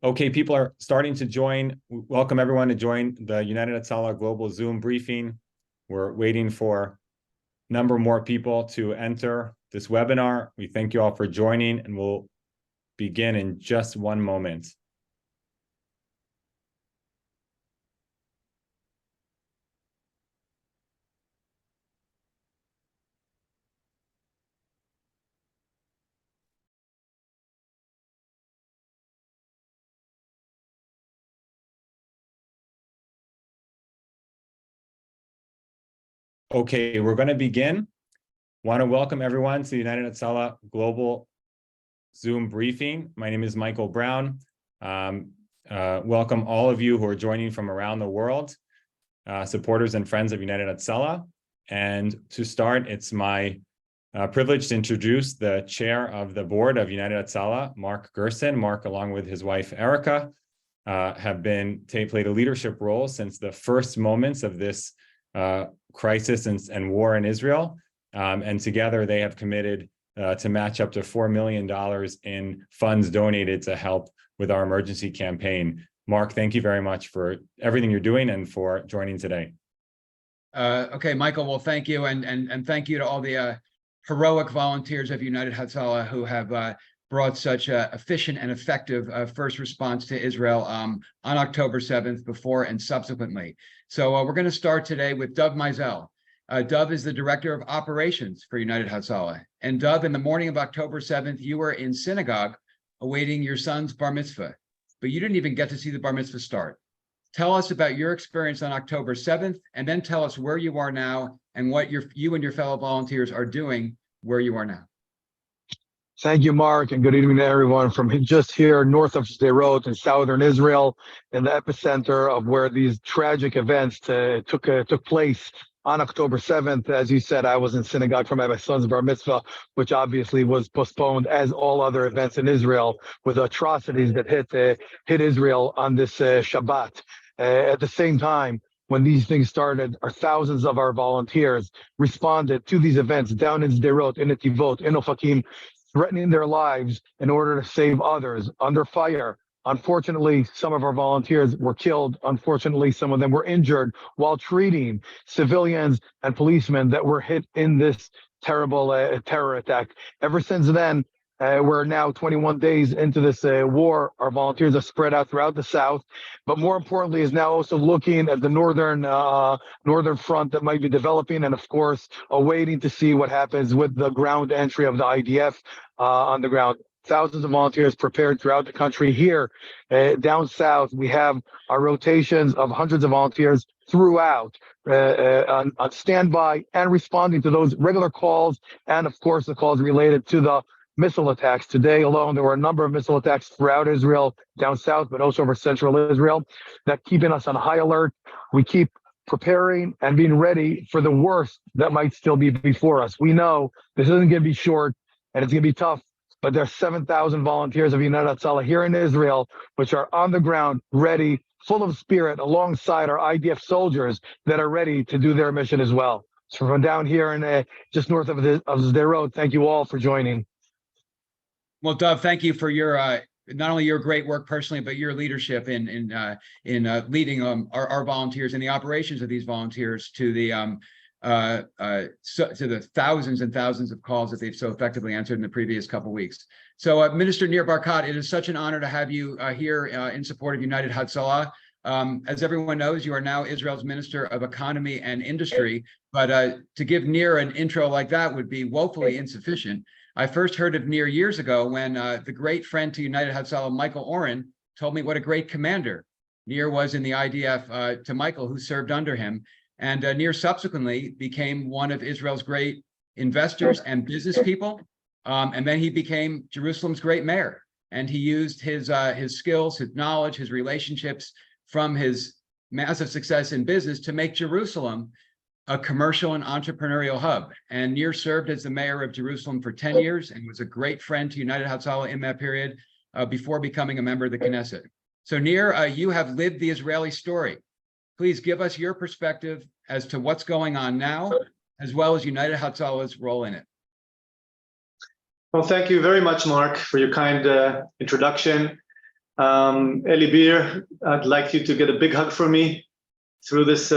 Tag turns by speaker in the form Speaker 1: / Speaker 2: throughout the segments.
Speaker 1: Okay, people are starting to join. Welcome everyone to join the United Hatzalah Global Zoom briefing. We're waiting for a number more people to enter this webinar. We thank you all for joining, and we'll begin in just one moment. Okay, we're going to begin. Want to welcome everyone to the United Hatzalah Global Zoom briefing. My name is Michael Brown. Welcome all of you who are joining from around the world, supporters and friends of United Hatzalah. And to start, it's my privilege to introduce the chair of the board of United Hatzalah, Mark Gerson. Mark, along with his wife, Erica, have played a leadership role since the first moments of this crisis and war in Israel. And together they have committed to match up to $4 million in funds donated to help with our emergency campaign. Mark, thank you very much for everything you're doing and for joining today.
Speaker 2: Okay, Michael, well, thank you. And thank you to all the heroic volunteers of United Hatzalah who have brought such efficient and effective first response to Israel on October 7th, before and subsequently. So we're going to start today with Dov Mizell. Dov is the Director of Operations for United Hatzalah. And Dov, in the morning of October 7th, you were in synagogue awaiting your son's bar mitzvah, but you didn't even get to see the bar mitzvah start. Tell us about your experience on October 7th, and then tell us where you are now and what you and your fellow volunteers are doing where you are now.
Speaker 3: Thank you, Mark, and good evening to everyone from just here north of Sderot in southern Israel, in the epicenter of where these tragic events took place on October 7th. As you said, I was in synagogue for my son's bar mitzvah, which obviously was postponed, as all other events in Israel, with atrocities that hit Israel on this Shabbat. At the same time, when these things started, thousands of our volunteers responded to these events down in Sderot, in Netivot, in Ofakim, threatening their lives in order to save others under fire. Unfortunately, some of our volunteers were killed. Unfortunately, some of them were injured while treating civilians and policemen that were hit in this terrible terror attack. Ever since then, we're now 21 days into this war. Our volunteers are spread out throughout the south, but more importantly is now also looking at the northern front that might be developing, and of course, awaiting to see what happens with the ground entry of the IDF on the ground. Thousands of volunteers prepared throughout the country. Here, down south, we have our rotations of hundreds of volunteers throughout on standby and responding to those regular calls, and of course, the calls related to the missile attacks. Today alone, there were a number of missile attacks throughout Israel, down south, but also over central Israel, that keeping us on high alert. We keep preparing and being ready for the worst that might still be before us. We know this isn't going to be short and it's going to be tough, but there's 7,000 volunteers of United Hatzalah here in Israel, which are on the ground, ready, full of spirit, alongside our IDF soldiers that are ready to do their mission as well. So from down here in just north of Sderot, thank you all for joining.
Speaker 2: Well, Dov, thank you for your not only your great work personally, but your leadership in leading our volunteers and the operations of these volunteers to the thousands and thousands of calls that they've so effectively answered in the previous couple of weeks. So, Minister Nir Barkat, it is such an honor to have you here in support of United Hatzalah. As everyone knows, you are now Israel's Minister of Economy and Industry, but to give Nir an intro like that would be woefully insufficient. I first heard of Nir years ago when the great friend to United Hatzalah, Michael Oren, told me what a great commander Nir was in the IDF to Michael, who served under him. And Nir subsequently became one of Israel's great investors and business people. And then he became Jerusalem's great mayor. And he used his skills, his knowledge, his relationships from his massive success in business to make Jerusalem a commercial and entrepreneurial hub. And Nir served as the mayor of Jerusalem for 10 years and was a great friend to United Hatzalah in that period before becoming a member of the Knesset. So Nir, you have lived the Israeli story. Please give us your perspective as to what's going on now, as well as United Hatzalah's role in it.
Speaker 4: Well, thank you very much, Mark, for your kind introduction. Eli Bir, I'd like you to get a big hug from me through this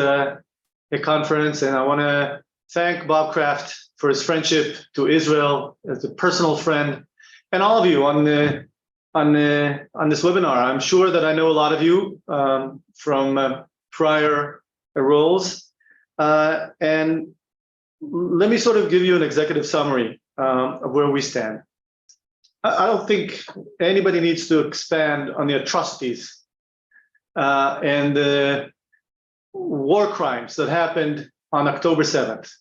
Speaker 4: conference, and I want to thank Bob Kraft for his friendship to Israel as a personal friend, and all of you on this webinar. I'm sure that I know a lot of you from prior roles, and let me sort of give you an executive summary of where we stand. I don't think anybody needs to expand on the atrocities and the war crimes that happened on October 7th.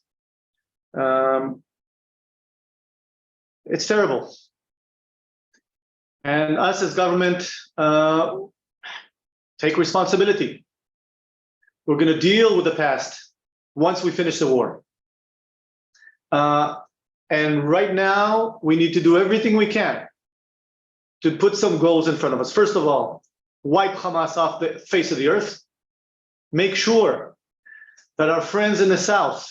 Speaker 4: It's terrible. And us as government take responsibility. We're going to deal with the past once we finish the war. And right now, we need to do everything we can to put some goals in front of us. First of all, wipe Hamas off the face of the earth. Make sure that our friends in the South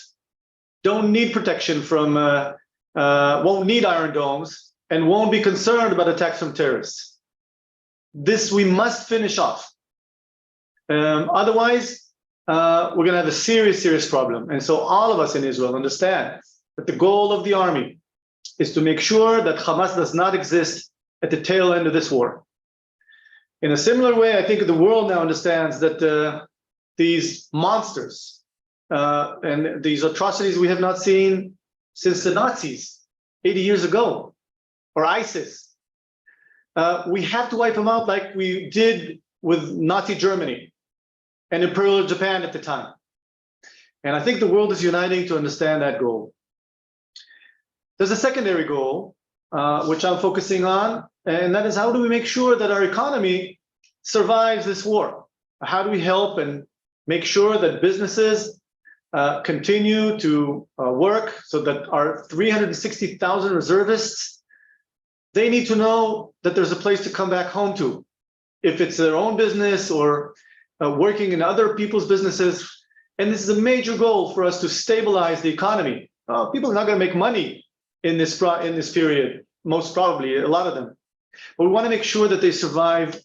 Speaker 4: don't need protection from, won't need Iron Domes, and won't be concerned about attacks from terrorists. This we must finish off. Otherwise, we're going to have a serious, serious problem. And so all of us in Israel understand that the goal of the army is to make sure that Hamas does not exist at the tail end of this war. In a similar way, I think the world now understands that these monsters and these atrocities we have not seen since the Nazis 80 years ago, or ISIS. We have to wipe them out like we did with Nazi Germany and Imperial Japan at the time. And I think the world is uniting to understand that goal. There's a secondary goal, which I'm focusing on, and that is how do we make sure that our economy survives this war? How do we help and make sure that businesses continue to work so that our 360,000 reservists, they need to know that there's a place to come back home to. If it's their own business or working in other people's businesses. And this is a major goal for us to stabilize the economy. People are not going to make money in this period, most probably, a lot of them. But we want to make sure that they survive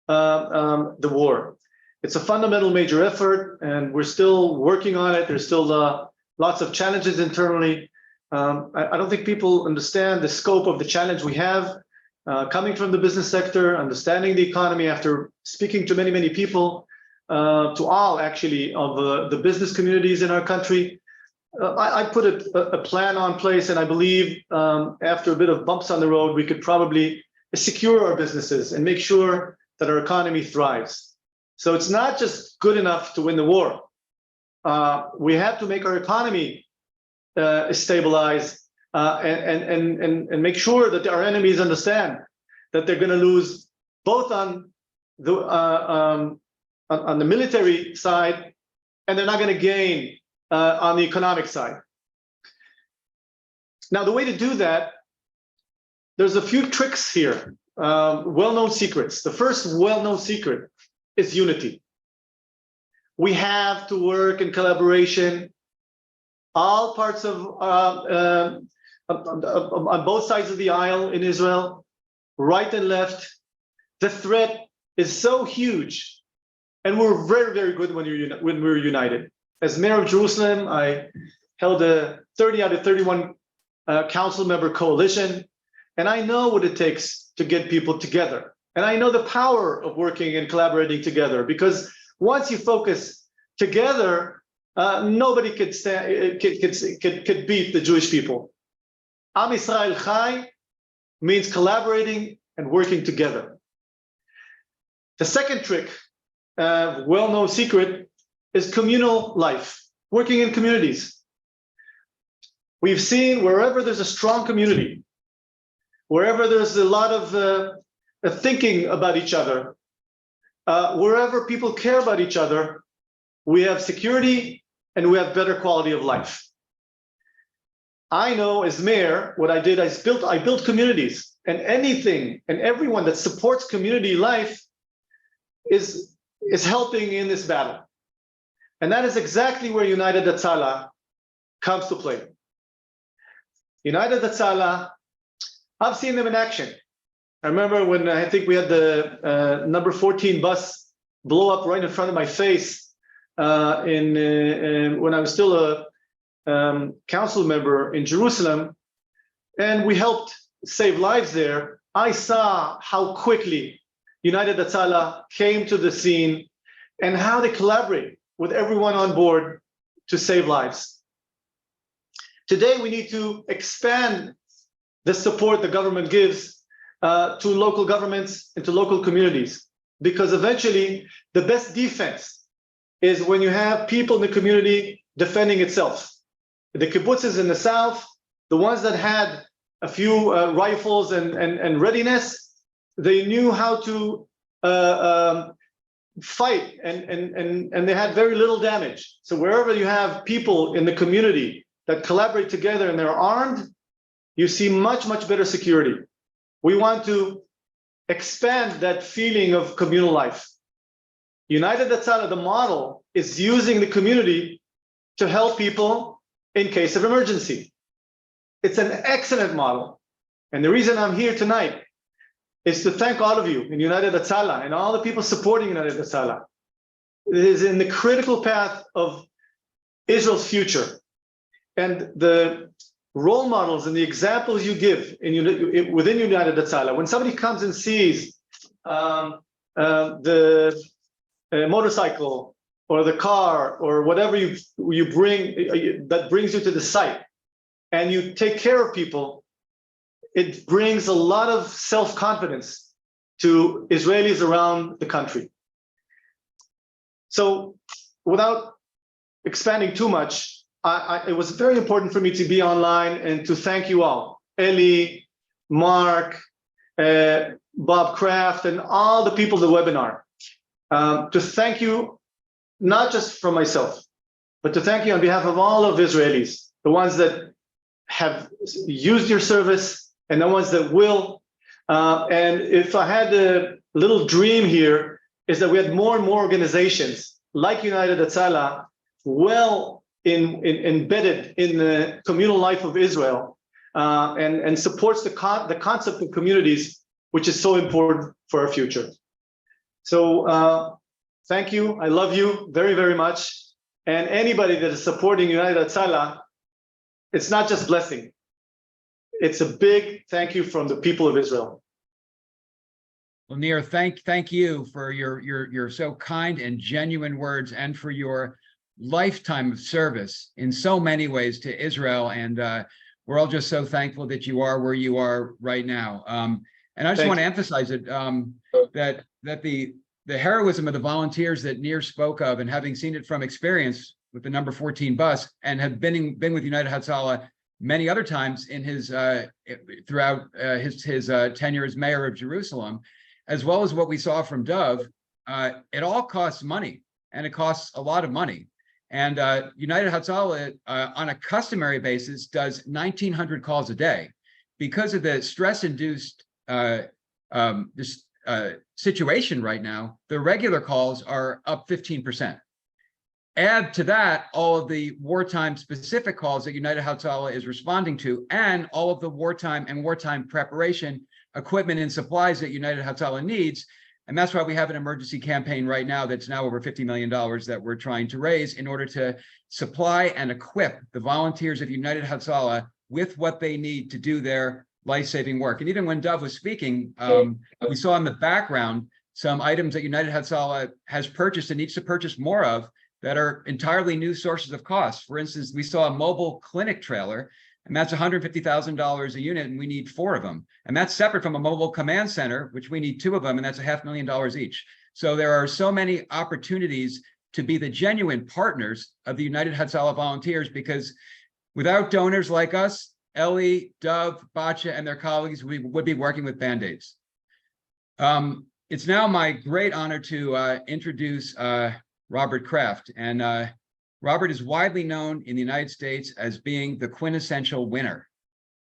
Speaker 4: the war. It's a fundamental major effort, and we're still working on it. There's still lots of challenges internally. I don't think people understand the scope of the challenge we have coming from the business sector, understanding the economy after speaking to many, many people, to all actually of the business communities in our country. I put a plan on place, and I believe after a bit of bumps on the road, we could probably secure our businesses and make sure that our economy thrives. So it's not just good enough to win the war. We have to make our economy stabilize and make sure that our enemies understand that they're going to lose both on the military side, and they're not going to gain on the economic side. Now, the way to do that, there's a few tricks here, well-known secrets. The first well-known secret is unity. We have to work in collaboration, all parts of, on both sides of the aisle in Israel, right and left. The threat is so huge, and we're very, very good when we're united. As mayor of Jerusalem, I held a 30 out of 31 council member coalition, and I know what it takes to get people together. And I know the power of working and collaborating together, because once you focus together, nobody could beat the Jewish people. Am Yisrael Chai means collaborating and working together. The second trick, well-known secret, is communal life, working in communities. We've seen wherever there's a strong community, wherever there's a lot of thinking about each other, wherever people care about each other, we have security and we have better quality of life. I know as mayor, what I did, I built communities, and anything and everyone that supports community life is helping in this battle. And that is exactly where United Hatzalah comes to play. United Hatzalah, I've seen them in action. I remember when I think we had the number 14 bus blow up right in front of my face when I was still a council member in Jerusalem, and we helped save lives there. I saw how quickly United Hatzalah came to the scene and how they collaborate with everyone on board to save lives. Today, we need to expand the support the government gives to local governments and to local communities, because eventually the best defense is when you have people in the community defending itself. The kibbutzes in the south, the ones that had a few rifles and readiness, they knew how to fight and they had very little damage. So wherever you have people in the community that collaborate together and they're armed, you see much, much better security. We want to expand that feeling of communal life. United Hatzalah, the model, is using the community to help people in case of emergency. It's an excellent model. And the reason I'm here tonight is to thank all of you in United Hatzalah and all the people supporting United Hatzalah. It is in the critical path of Israel's future. And the role models and the examples you give within United Hatzalah, when somebody comes and sees the motorcycle or the car or whatever you bring that brings you to the site, and you take care of people, it brings a lot of self-confidence to Israelis around the country. So without expanding too much, it was very important for me to be online and to thank you all, Eli, Mark, Bob Kraft, and all the people in the webinar. To thank you, not just for myself, but to thank you on behalf of all of Israelis, the ones that have used your service and the ones that will. And if I had a little dream here, is that we had more and more organizations like United Hatzalah, embedded in the communal life of Israel, and supports the concept of communities, which is so important for our future. So thank you. I love you very, very much. And anybody that is supporting United Hatzalah, it's not just blessing. It's a big thank you from the people of Israel.
Speaker 2: Well, Nir, thank you for your so kind and genuine words, and for your lifetime of service in so many ways to Israel. And we're all just so thankful that you are where you are right now. And I just want to emphasize it, that the heroism of the volunteers that Nir spoke of, and having seen it from experience with the number 14 bus, and have been with United Hatzalah many other times in his throughout his tenure as mayor of Jerusalem, as well as what we saw from Dove, it all costs money, and it costs a lot of money. And United Hatzalah, on a customary basis, does 1,900 calls a day. Because of the stress-induced situation right now, the regular calls are up 15%. Add to that all of the wartime specific calls that United Hatzalah is responding to, and all of the wartime and wartime preparation equipment and supplies that United Hatzalah needs. And that's why we have an emergency campaign right now that's now over $50 million that we're trying to raise in order to supply and equip the volunteers of United Hatzalah with what they need to do their life-saving work. And even when Dove was speaking, we saw in the background some items that United Hatzalah has purchased and needs to purchase more of that are entirely new sources of cost. For instance, we saw a mobile clinic trailer, and that's $150,000 a unit, and we need 4 of them. And that's separate from a mobile command center, which we need 2 of them, and that's $500,000 each. So there are so many opportunities to be the genuine partners of the United Hatzalah volunteers, because without donors like us, Ellie, Dove, Batya, and their colleagues, we would be working with Band-Aids. It's now my great honor to introduce Robert Kraft. And Robert is widely known in the United States as being the quintessential winner.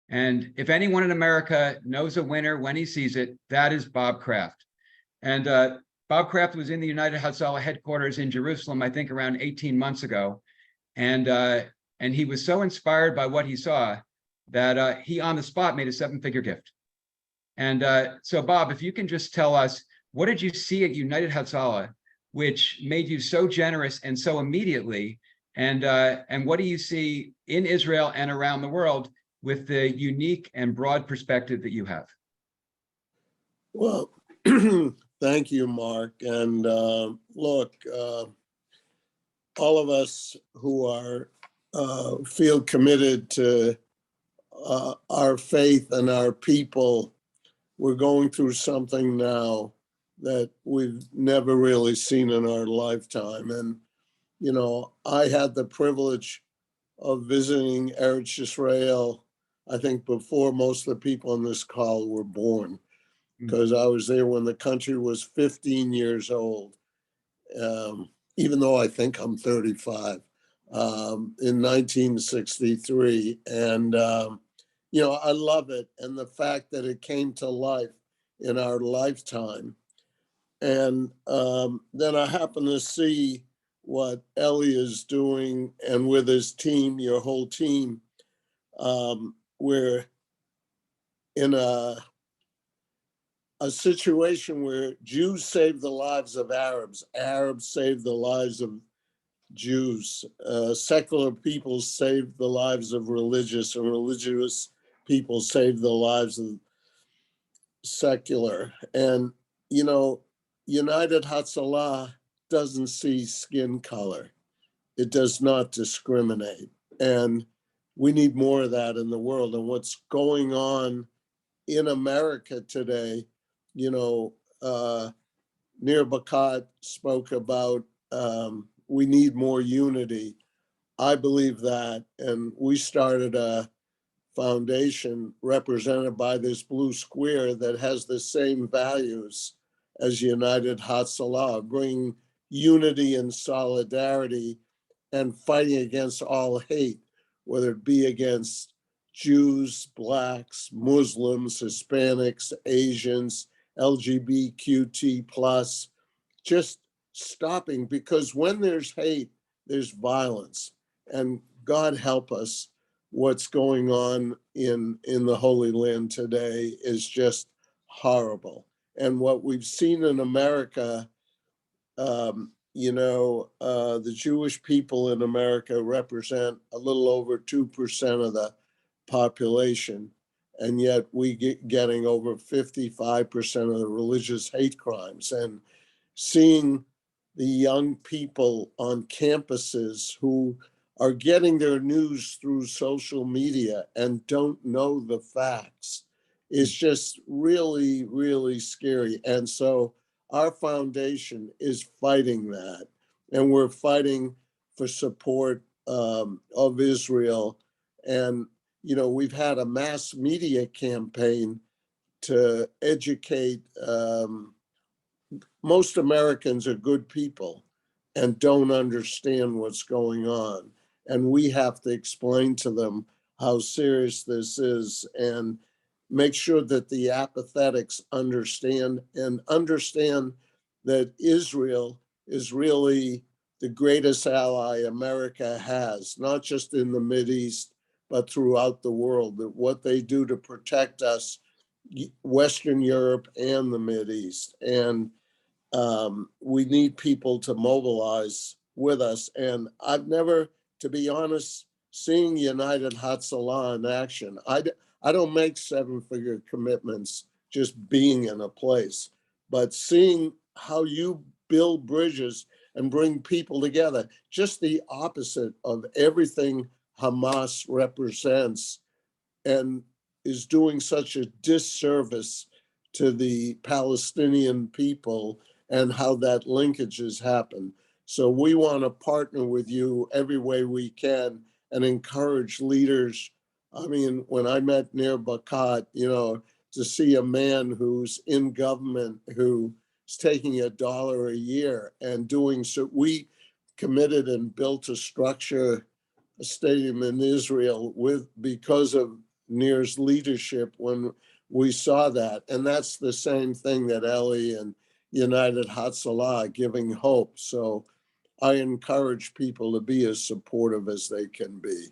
Speaker 2: And if anyone in America knows a winner when he sees it, that is Bob Kraft. And Bob Kraft was in the United Hatzalah headquarters in Jerusalem, I think around 18 months ago. And he was so inspired by what he saw that he on the spot made a 7-figure gift. And so, Bob, if you can just tell us, what did you see at United Hatzalah, which made you so generous and so immediately? And what do you see in Israel and around the world with the unique and broad perspective that you have?
Speaker 5: Well, thank you, Mark. And look, all of us who are feel committed to our faith and our people, we're going through something now that we've never really seen in our lifetime. And, you know, I had the privilege of visiting Eretz Israel, I think before most of the people on this call were born, because I was there when the country was 15 years old, even though I think I'm 35, in 1963. And, you know, I love it. And the fact that it came to life in our lifetime. And then I happen to see what Ellie is doing and with his team, your whole team. We're in a situation where Jews saved the lives of Arabs, Arabs saved the lives of Jews, secular people saved the lives of religious, and religious people saved the lives of secular. And, you know, United Hatzalah doesn't see skin color. It does not discriminate. And we need more of that in the world. And what's going on in America today, you know, Nir Barkat spoke about we need more unity. I believe that. And we started a foundation represented by this blue square that has the same values as United Hatzalah, bringing unity and solidarity and fighting against all hate, whether it be against Jews, Blacks, Muslims, Hispanics, Asians, LGBTQ+, just stopping, because when there's hate, there's violence. And God help us, what's going on in the Holy Land today is just horrible. And what we've seen in America, you know, the Jewish people in America represent a little over 2% of the population. And yet we getting over 55% of the religious hate crimes. And seeing the young people on campuses who are getting their news through social media and don't know the facts is just really, really scary. And so our foundation is fighting that. And we're fighting for support of Israel. And, you know, we've had a mass media campaign to educate. Most Americans are good people and don't understand what's going on. And we have to explain to them how serious this is and make sure that the apathetics understand that Israel is really the greatest ally America has, not just in the Mideast, but throughout the world, that what they do to protect us, Western Europe and the Mideast. And we need people to mobilize with us. And I've never, to be honest, seeing United Hatzalah in action, I don't make 7-figure commitments just being in a place, but seeing how you build bridges and bring people together, just the opposite of everything Hamas represents and is doing such a disservice to the Palestinian people and how that linkage has happened. So we want to partner with you every way we can and encourage leaders. I mean, when I met Nir Barkat, you know, to see a man who's in government, who is taking $1 a year and doing so, we committed and built a structure, a stadium in Israel because of Nir's leadership when we saw that. And that's the same thing that Ellie and United Hatzalah giving hope. So I encourage people to be as supportive as they can be.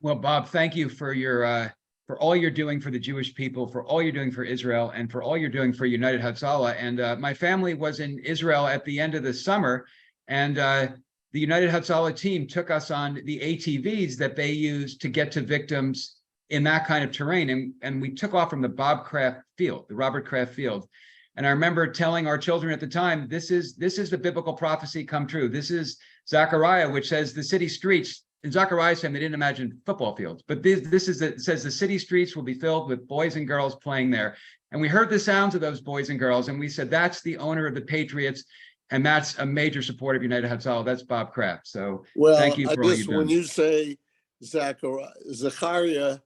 Speaker 2: Well, Bob, thank you for your for all you're doing for the Jewish people, for all you're doing for Israel, and for all you're doing for United Hatzalah. And my family was in Israel at the end of the summer, and the United Hatzalah team took us on the ATVs that they use to get to victims in that kind of terrain. And we took off from the Kraft field, the Robert Kraft field. And I remember telling our children at the time, this is the biblical prophecy come true. This is Zechariah, which says the city streets. In Zechariah's time, they didn't imagine football fields, but it says the city streets will be filled with boys and girls playing there. And we heard the sounds of those boys and girls, and we said, that's the owner of the Patriots, and that's a major supporter of United Hatzalah. That's Bob Kraft. So thank you for all you've done.
Speaker 5: When you say Zechariah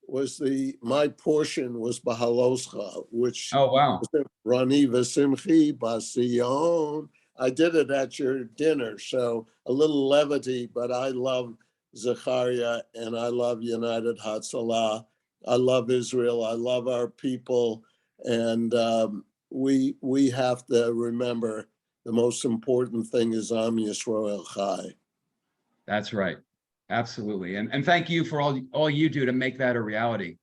Speaker 5: was my portion was Bahaloscha, which
Speaker 2: oh wow,
Speaker 5: Rani V'Simchi Basiyon. I did it at your dinner, so a little levity, but I love Zechariah and I love United Hatzalah. I love Israel. I love our people, and we have to remember the most important thing is Am Yisrael Chai.
Speaker 2: That's right. Absolutely. And thank you for all you do to make that a reality.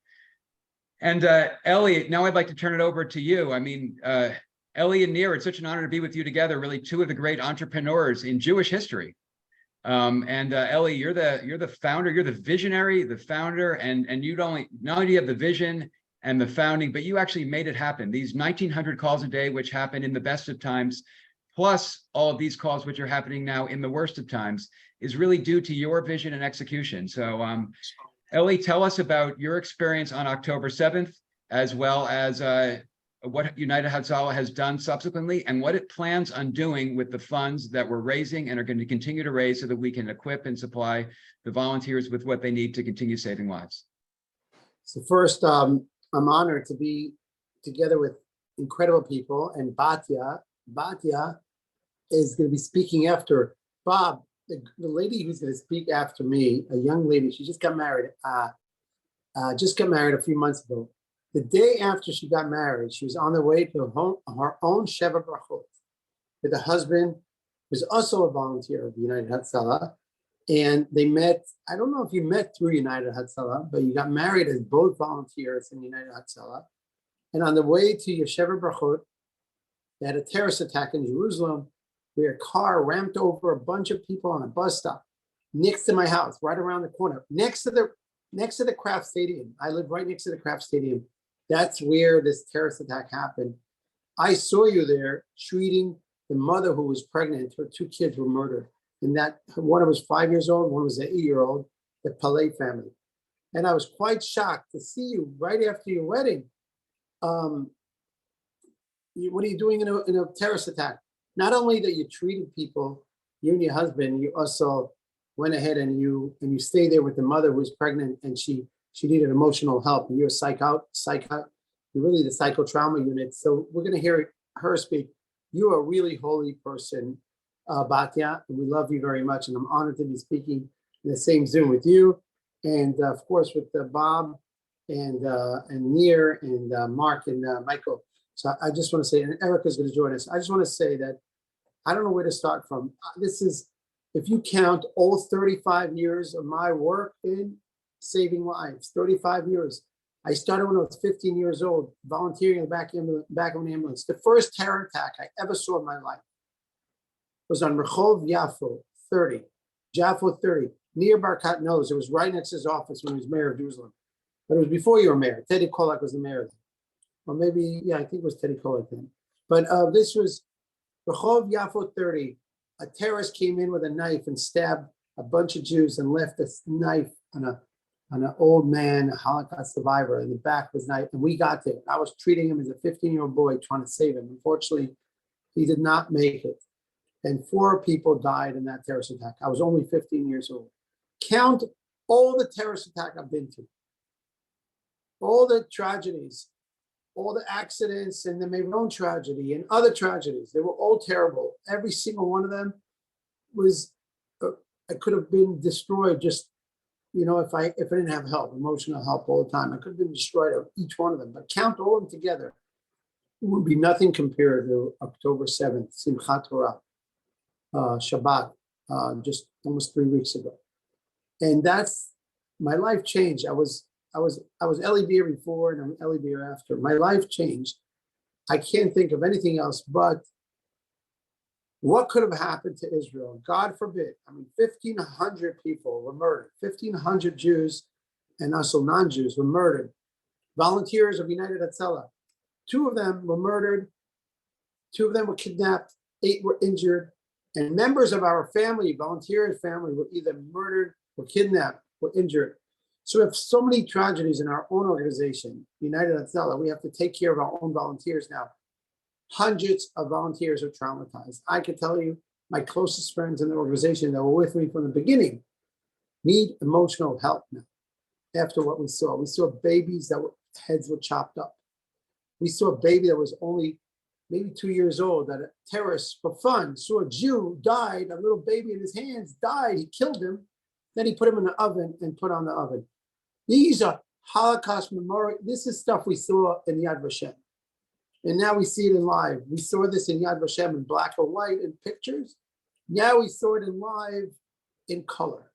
Speaker 2: And Ellie, now I'd like to turn it over to you. I mean, Ellie and Nir, it's such an honor to be with you together, really two of the great entrepreneurs in Jewish history. Ellie, you're the founder, you're the visionary, the founder, and you not only do you have the vision and the founding, but you actually made it happen. These 1,900 calls a day, which happen in the best of times, plus all of these calls which are happening now in the worst of times, is really due to your vision and execution. So Ellie, tell us about your experience on October 7th, as well as what United Hatzalah has done subsequently, and what it plans on doing with the funds that we're raising and are going to continue to raise so that we can equip and supply the volunteers with what they need to continue saving lives.
Speaker 6: So first, I'm honored to be together with incredible people, and Batya is going to be speaking after Bob. The lady who's going to speak after me, a young lady, she just got married. Just got married a few months ago. The day after she got married, she was on the way to her own Sheva Brachot with a husband who's also a volunteer of United Hatzalah. And they met, I don't know if you met through United Hatzalah, but you got married as both volunteers in United Hatzalah. And on the way to your Sheva Brachot, they had a terrorist attack in Jerusalem where a car ramped over a bunch of people on a bus stop next to my house, right around the corner, next to the Kraft Stadium. I live right next to the Kraft Stadium. That's where this terrorist attack happened. I saw you there treating the mother who was pregnant. Her two kids were murdered. And that one was 5 years old, one was an 8-year-old, the Palais family. And I was quite shocked to see you right after your wedding. What are you doing in a terrorist attack? Not only that you treated people, you and your husband, you also went ahead and you stayed there with the mother who was pregnant, and she needed emotional help. And you're you're really the psychotrauma unit. So we're going to hear her speak. You're a really holy person, Batya, and we love you very much. And I'm honored to be speaking in the same Zoom with you, and of course with Bob and Nir and Mark and Michael. So I just want to say, and Erica's going to join us. I just want to say that I don't know where to start from. This is, if you count all 35 years of my work in saving lives, 35 years. I started when I was 15 years old, volunteering in the back of an ambulance. The first terror attack I ever saw in my life was on Rehov Yafo 30, Jaffa 30. Nir Barkat knows, it was right next to his office when he was mayor of Jerusalem. But it was before you were mayor. Teddy Kolak was the mayor then. Or maybe, yeah, I think it was Teddy Kolak then. But this was Rehov Yafo 30. A terrorist came in with a knife and stabbed a bunch of Jews and left a knife on an old man, a Holocaust survivor, and the back was knife. And we got there. I was treating him as a 15-year-old boy trying to save him. Unfortunately, he did not make it. And 4 people died in that terrorist attack. I was only 15 years old. Count all the terrorist attacks I've been to, all the tragedies, all the accidents and the Meron tragedy and other tragedies. They were all terrible. Every single one of them was, I could have been destroyed just, if I didn't have help, emotional help all the time. I could have been destroyed of each one of them. But count all of them together, it would be nothing compared to October 7th, Simchat Torah, Shabbat, just almost 3 weeks ago. And that's, my life changed. I was I was Eli Beer before and I'm Eli Beer after. My life changed. I can't think of anything else but what could have happened to Israel. God forbid. I mean, 1,500 people were murdered. 1,500 Jews and also non-Jews were murdered. Volunteers of United Hatzalah. 2 of them were murdered. 2 of them were kidnapped. 8 were injured. And members of our family, volunteer family, were either murdered or kidnapped or injured. So we have so many tragedies in our own organization, United Hatzalah. We have to take care of our own volunteers now. Hundreds of volunteers are traumatized. I can tell you, my closest friends in the organization that were with me from the beginning need emotional help now. After what we saw babies that heads were chopped up. We saw a baby that was only maybe 2 years old that a terrorist, for fun, saw a Jew died, a little baby in his hands died. He killed him. Then he put him in the oven and put on the oven. These are Holocaust memorial. This is stuff we saw in Yad Vashem. And now we see it in live. We saw this in Yad Vashem in black or white in pictures. Now we saw it in live in color.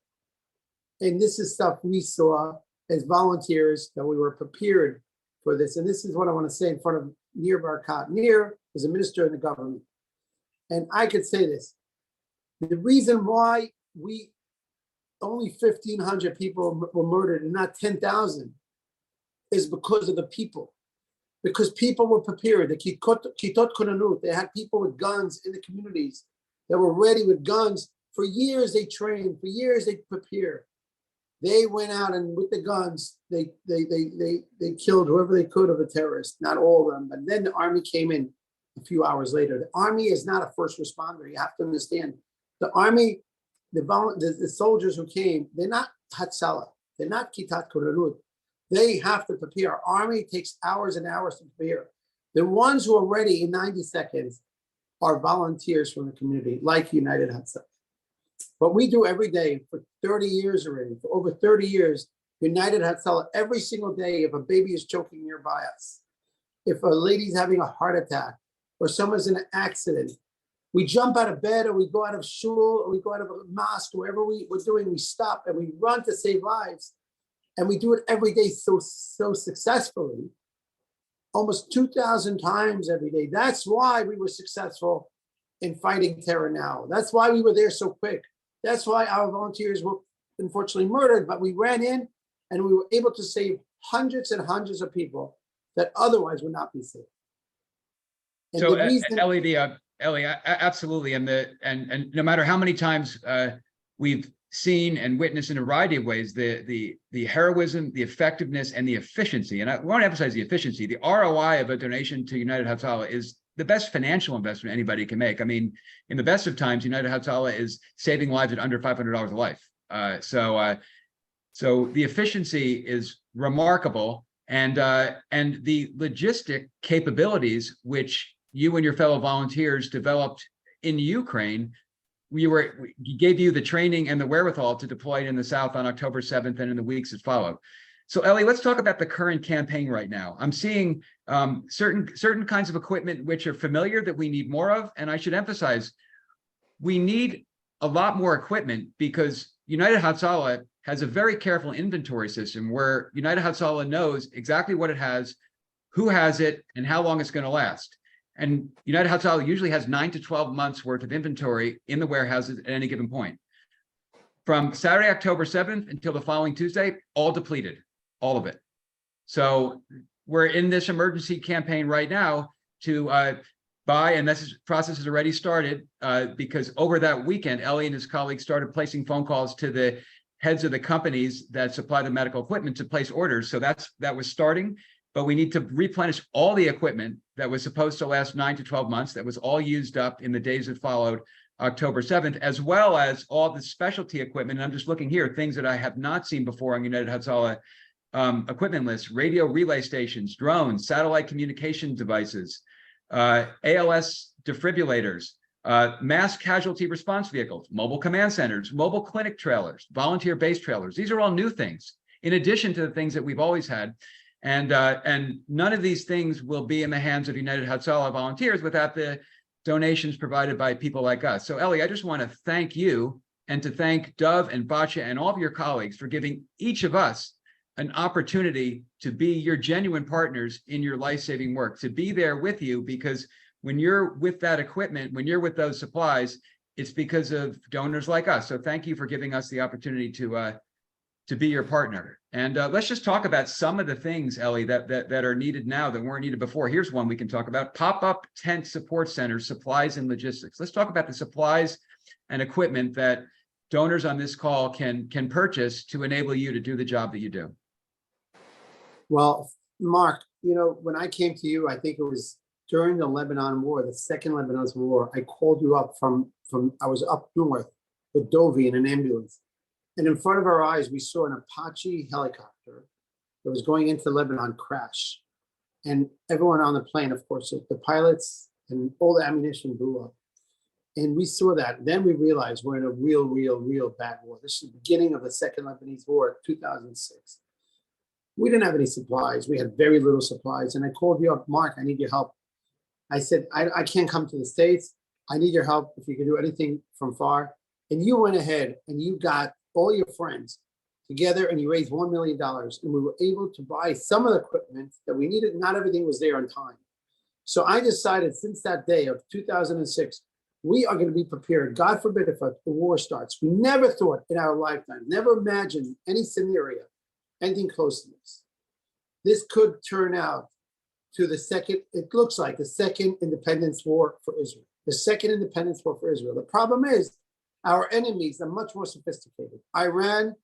Speaker 6: And this is stuff we saw as volunteers that we were prepared for this. And this is what I want to say in front of Nir Barkat. Nir is a minister in the government. And I could say this. The reason why only 1,500 people were murdered and not 10,000 is because of the people. Because people were prepared. The Kitot Kunanut, they had people with guns in the communities that were ready with guns. For years they trained, for years they prepared. They went out and with the guns, they killed whoever they could of the terrorists, not all of them. But then the army came in a few hours later. The army is not a first responder. You have to understand. The army, the soldiers who came, they're not Hatzalah. They're not Kitat Kunanut. They have to prepare. Our army takes hours and hours to prepare. The ones who are ready in 90 seconds are volunteers from the community, like United Hatzalah. What we do every day for 30 years already, for over 30 years, United Hatzalah, every single day, if a baby is choking nearby us, if a lady's having a heart attack, or someone's in an accident, we jump out of bed or we go out of shul or we go out of a mosque, wherever we're doing, we stop and we run to save lives. And we do it every day so successfully, almost 2,000 times every day. That's why we were successful in fighting terror now. That's why we were there so quick. That's why our volunteers were unfortunately murdered, but we ran in and we were able to save hundreds and hundreds of people that otherwise would not be saved. And
Speaker 2: so,
Speaker 6: the reason,
Speaker 2: Eli, absolutely, and no matter how many times we've seen and witnessed in a variety of ways the heroism, the effectiveness, and the efficiency. And I want to emphasize the efficiency. The ROI of a donation to United Hatzalah is the best financial investment anybody can make. I mean, in the best of times, United Hatzalah is saving lives at under $500 a life. So the efficiency is remarkable, and the logistic capabilities which you and your fellow volunteers developed in Ukraine. We gave you the training and the wherewithal to deploy it in the South on October 7th and in the weeks that followed. So Eli, let's talk about the current campaign right now. I'm seeing certain kinds of equipment which are familiar that we need more of. And I should emphasize, we need a lot more equipment because United Hatzalah has a very careful inventory system where United Hatzalah knows exactly what it has, who has it, and how long it's going to last. And United Hatzalah usually has 9 to 12 months worth of inventory in the warehouses at any given point. From Saturday, October 7th until the following Tuesday, all depleted, all of it. So we're in this emergency campaign right now to buy, and this process has already started because over that weekend, Eli and his colleagues started placing phone calls to the heads of the companies that supply the medical equipment to place orders. So that was starting. But we need to replenish all the equipment that was supposed to last 9 to 12 months, that was all used up in the days that followed October 7th, as well as all the specialty equipment. And I'm just looking here, things that I have not seen before on United Hatzalah equipment list: radio relay stations, drones, satellite communication devices, ALS defibrillators, mass casualty response vehicles, mobile command centers, mobile clinic trailers, volunteer base trailers. These are all new things, in addition to the things that we've always had. And none of these things will be in the hands of United Hatzalah volunteers without the donations provided by people like us. So Eli, I just want to thank you and to thank Dov and Batya and all of your colleagues for giving each of us an opportunity to be your genuine partners in your life-saving work, to be there with you, because when you're with that equipment, when you're with those supplies, it's because of donors like us. So thank you for giving us the opportunity to be your partner. And let's just talk about some of the things, Ellie, that are needed now that weren't needed before. Here's one we can talk about: pop-up tent support centers, supplies and logistics. Let's talk about the supplies and equipment that donors on this call can purchase to enable you to do the job that you do.
Speaker 6: Well, Mark, you know, when I came to you, I think it was during the Lebanon War, the second Lebanon War. I called you up from I was up north with Dovey in an ambulance. And in front of our eyes, we saw an Apache helicopter that was going into Lebanon crash. And everyone on the plane, of course, the pilots and all the ammunition blew up. And we saw that. Then we realized we're in a real bad war. This is the beginning of the Second Lebanese War, 2006. We didn't have any supplies. We had very little supplies. And I called you up, Mark, I need your help. I said, I can't come to the States. I need your help if you can do anything from far. And you went ahead and you got all your friends together and you raised $1 million. And we were able to buy some of the equipment that we needed. Not everything was there on time. So I decided since that day of 2006, we are going to be prepared. God forbid if the war starts. We never thought in our lifetime, never imagined any scenario, anything close to this. This could turn out to the second, it looks like the second independence war for Israel. The second independence war for Israel. The problem is our enemies are much more sophisticated. Iran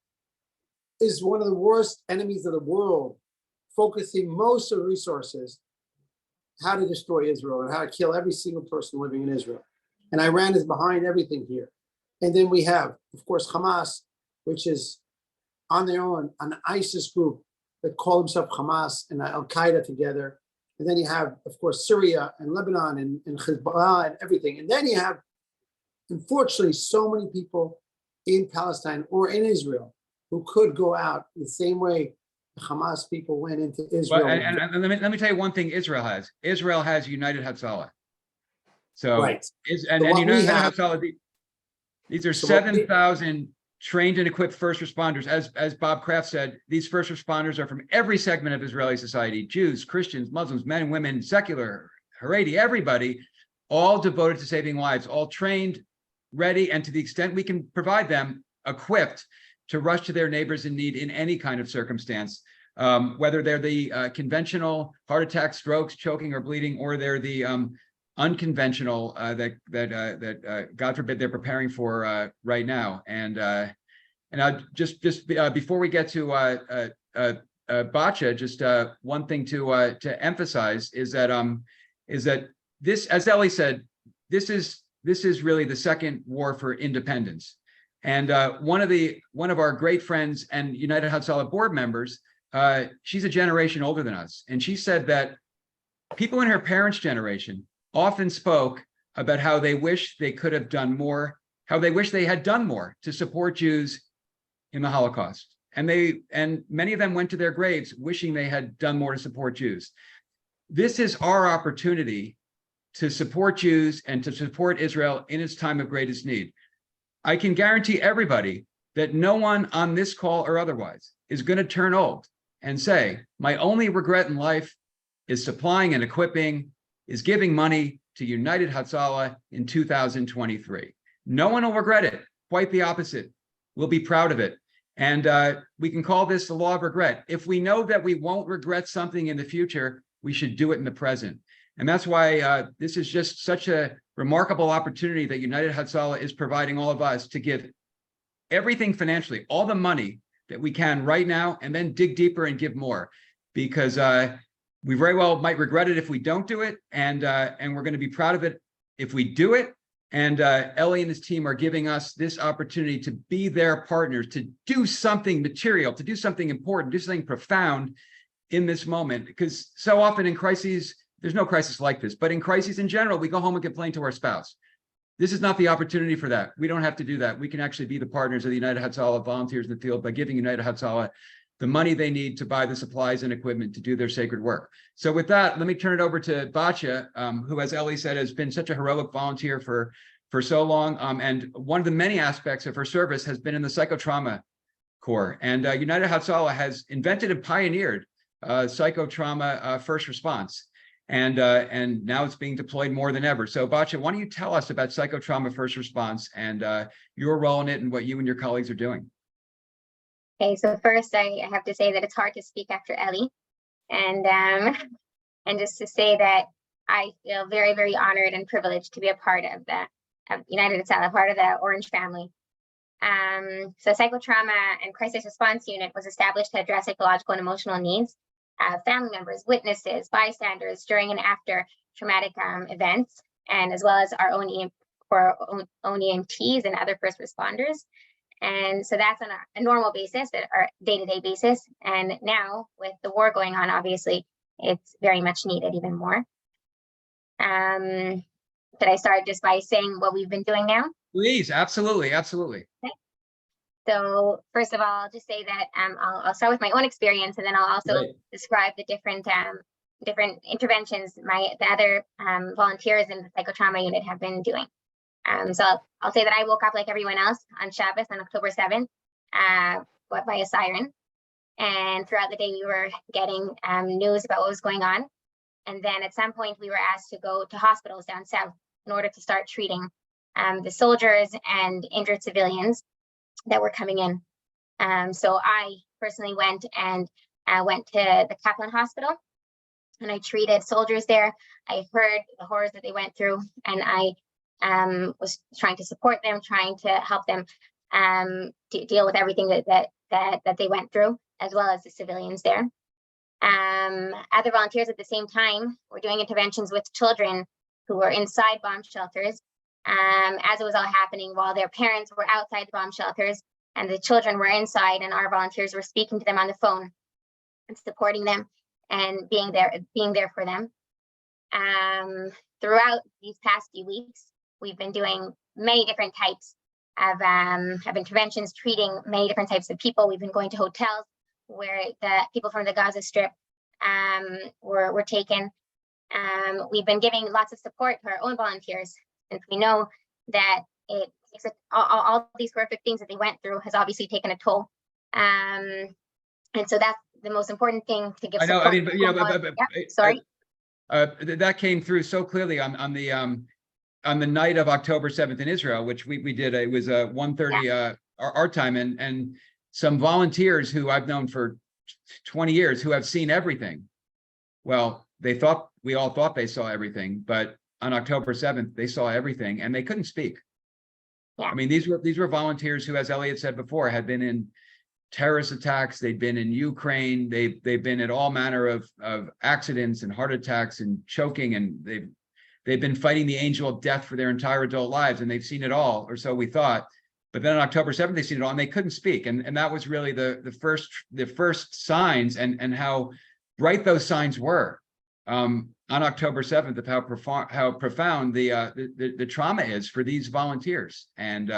Speaker 6: is one of the worst enemies of the world, focusing most of the resources how to destroy Israel and how to kill every single person living in Israel. And Iran is behind everything here. And then we have, of course, Hamas, which is on their own, an ISIS group that call themselves Hamas and Al-Qaeda together. And then you have, of course, Syria and Lebanon and Hezbollah and everything. And then you have, unfortunately, so many people in Palestine or in Israel who could go out the same way the Hamas people went into Israel.
Speaker 2: Well, and let me tell you one thing Israel has. Israel has United Hatzalah. So,
Speaker 6: right.
Speaker 2: and United Hatzalah, these are 7,000 trained and equipped first responders. As Bob Kraft said, these first responders are from every segment of Israeli society: Jews, Christians, Muslims, men and women, secular, Haredi, everybody, all devoted to saving lives, all trained, ready, and to the extent we can provide them, equipped to rush to their neighbors in need in any kind of circumstance, whether they're the conventional heart attack, strokes, choking, or bleeding, or they're the unconventional that God forbid they're preparing for right now. And I just before we get to Batya, just one thing to emphasize is that this, as Ellie said, this is really the second war for independence. And one of our great friends and United Hatzalah board members, she's a generation older than us, and she said that people in her parents' generation often spoke about how they wish they could have done more, how they wish they had done more to support Jews in the Holocaust. And many of them went to their graves wishing they had done more to support Jews. This is our opportunity to support Jews and to support Israel in its time of greatest need. I can guarantee everybody that no one on this call or otherwise is going to turn old and say, my only regret in life is supplying and equipping, is giving money to United Hatzalah in 2023. No one will regret it. Quite the opposite. We'll be proud of it. And we can call this the law of regret. If we know that we won't regret something in the future, we should do it in the present. And that's why this is just such a remarkable opportunity that United Hatzalah is providing all of us to give everything financially, all the money that we can right now, and then dig deeper and give more, because we very well might regret it if we don't do it, and we're going to be proud of it if we do it. And Ellie and his team are giving us this opportunity to be their partners, to do something material, to do something important, do something profound in this moment. Because so often in crises, there's no crisis like this, but in crises in general, we go home and complain to our spouse. This is not the opportunity for that. We don't have to do that. We can actually be the partners of the United Hatzalah volunteers in the field by giving United Hatzalah the money they need to buy the supplies and equipment to do their sacred work. So with that, let me turn it over to Batya, who, as Ellie said, has been such a heroic volunteer for so long. And one of the many aspects of her service has been in the psychotrauma Corps. And United Hatzalah has invented and pioneered psychotrauma first response. And now it's being deployed more than ever. So Batya, why don't you tell us about psychotrauma first response and your role in it and what you and your colleagues are doing?
Speaker 7: Okay, so first I have to say that it's hard to speak after Ellie, and just to say that I feel very, very honored and privileged to be a part of United Hatzalah, part of the Orange family. So Psychotrauma and Crisis Response Unit was established to address psychological and emotional needs of family members, witnesses, bystanders during and after traumatic events, and as well as our own EMTs and other first responders. And so that's on a normal basis, or day-to-day basis. And now with the war going on, obviously, it's very much needed even more. Could I start just by saying what we've been doing now?
Speaker 2: Please, absolutely, absolutely.
Speaker 7: Okay. So first of all, I'll just say that I'll start with my own experience, and then I'll also describe the different interventions the other volunteers in the psychotrauma unit have been doing. So I'll say that I woke up like everyone else on Shabbos on October 7th, by a siren. And throughout the day, we were getting news about what was going on. And then at some point, we were asked to go to hospitals down south in order to start treating the soldiers and injured civilians that were coming in. So I personally went to the Kaplan Hospital, and I treated soldiers there. I heard the horrors that they went through, and I was trying to support them, trying to help them deal with everything that they went through, as well as the civilians there. Other volunteers at the same time were doing interventions with children who were inside bomb shelters, as it was all happening, while their parents were outside the bomb shelters and the children were inside, and our volunteers were speaking to them on the phone and supporting them and being there for them. Throughout these past few weeks, we've been doing many different types of interventions, treating many different types of people. We've been going to hotels where the people from the Gaza Strip were taken. We've been giving lots of support to our own volunteers, since we know that it takes all these horrific things that they went through has obviously taken a toll. And so that's the most important thing to give support.
Speaker 2: I know, I mean,
Speaker 7: sorry.
Speaker 2: That came through so clearly on the night of October 7th in Israel, which we did. It was 1:30 our time, and some volunteers who I've known for 20 years who have seen everything. Well, we all thought they saw everything, but on October 7th, they saw everything and they couldn't speak. Yeah. I mean, these were volunteers who, as Elliot said before, had been in terrorist attacks. They'd been in Ukraine. They've been at all manner of accidents and heart attacks and choking, and they've been fighting the angel of death for their entire adult lives, and they've seen it all, or so we thought. But then on October 7th, they seen it all, and they couldn't speak, and that was really the first signs, and how bright those signs were on October 7th of how profound the trauma is for these volunteers, and